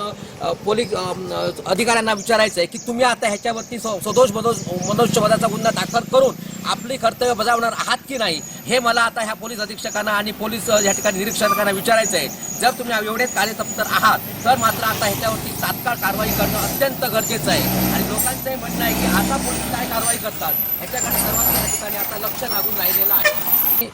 अधिकाऱ्यांना विचारायचं आहे की तुम्ही आता ह्याच्यावरती सदोष मनुष्यवधाचा गुन्हा दाखल करून आपली कर्तव्य बजावणार आहात की नाही, हे मला आता ह्या पोलीस अधीक्षकांना आणि पोलीस या ठिकाणी निरीक्षकांना विचारायचं आहे। जर तुम्ही एवढेच कार्यतत्पर आहात तर मात्र आता ह्याच्यावरती तात्काळ कारवाई करणं अत्यंत गरजेचं आहे। आणि लोकांचंही म्हणणं आहे की आता पोलीस काय कारवाई करतात ह्याच्याकडे सर्वांच्या या ठिकाणी आता लक्ष लागून राहिलेलं आहे।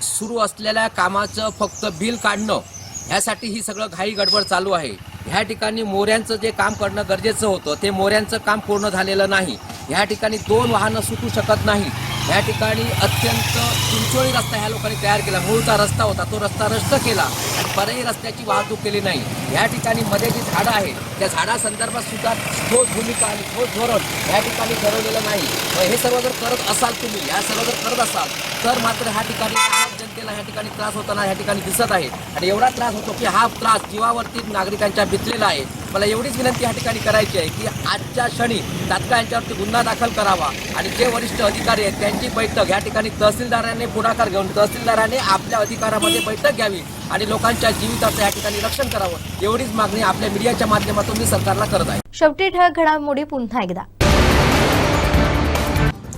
सुरू असलेल्या कामाचं फक्त बिल काढणं ह्यासाठी ही सगळं घाई गडबड चालू आहे। ह्या ठिकाणी मोऱ्यांचं जे काम करणं गरजेचं होतं ते मोऱ्यांचं काम पूर्ण झालेलं नाही। ह्या ठिकाणी 2 वाहनं सुटू शकत नाही। ह्या ठिकाणी अत्यंत चिंचोळी रस्ता ह्या लोकांनी तयार केला। मूळचा रस्ता होता तो रस्ता नष्ट केला आणि परही रस्त्याची वाहतूक केली नाही। ह्या ठिकाणी मध्ये जी झाडं आहेत त्या झाडासंदर्भात सुद्धा ठोस भूमिका आणि ठोस धोरण ह्या ठिकाणी ठरवलेलं नाही। हे सर्व जर करत असाल तुम्ही ह्या सर्व जर करत असाल तर मात्र ह्या ठिकाणी जनतेला ह्या ठिकाणी त्रास होताना ह्या ठिकाणी दिसत आहे आणि एवढा त्रास होतो की हा त्रास जीवावरती नागरिकांच्या बितलेला आहे। मला एवढीच विनंती ह्या ठिकाणी करायची आहे की आजच्या क्षणी तात्काळ यांच्यावरती गुन्हा दाखल करावा आणि जे वरिष्ठ अधिकारी आहेत त्यांची बैठक ह्या ठिकाणी तहसीलदारांनी पुढाकार घेऊन तहसीलदारांनी आपल्या अधिकारामध्ये बैठक घ्यावी आणि लोकांच्या जीविताचं या ठिकाणी रक्षण करावं एवढीच मागणी आपल्या मीडियाच्या माध्यमातून मी सरकारला करत आहे। शेवटी ठळक घडामोडी पुन्हा एकदा।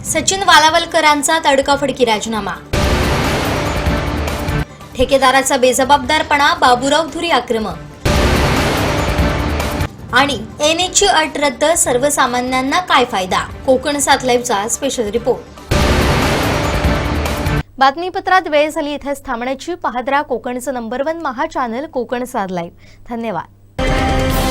सचिन वालावलकरांचा तडकाफडकी राजीनामा, ठेकेदाराचा बेजबाबदारपणा, बाबूराव धुरी आक्रमक आणि एनएची अट रद्द, सर्वसामान्यांना काय फायदा? कोकण 7 लाईव्हचा स्पेशल रिपोर्ट। बातमीपत्रात वेळ झाली इथेच थांबण्याची। पाहत राहा कोकणचं नंबर 1 महा चॅनल कोकण 7 लाईव्ह। धन्यवाद।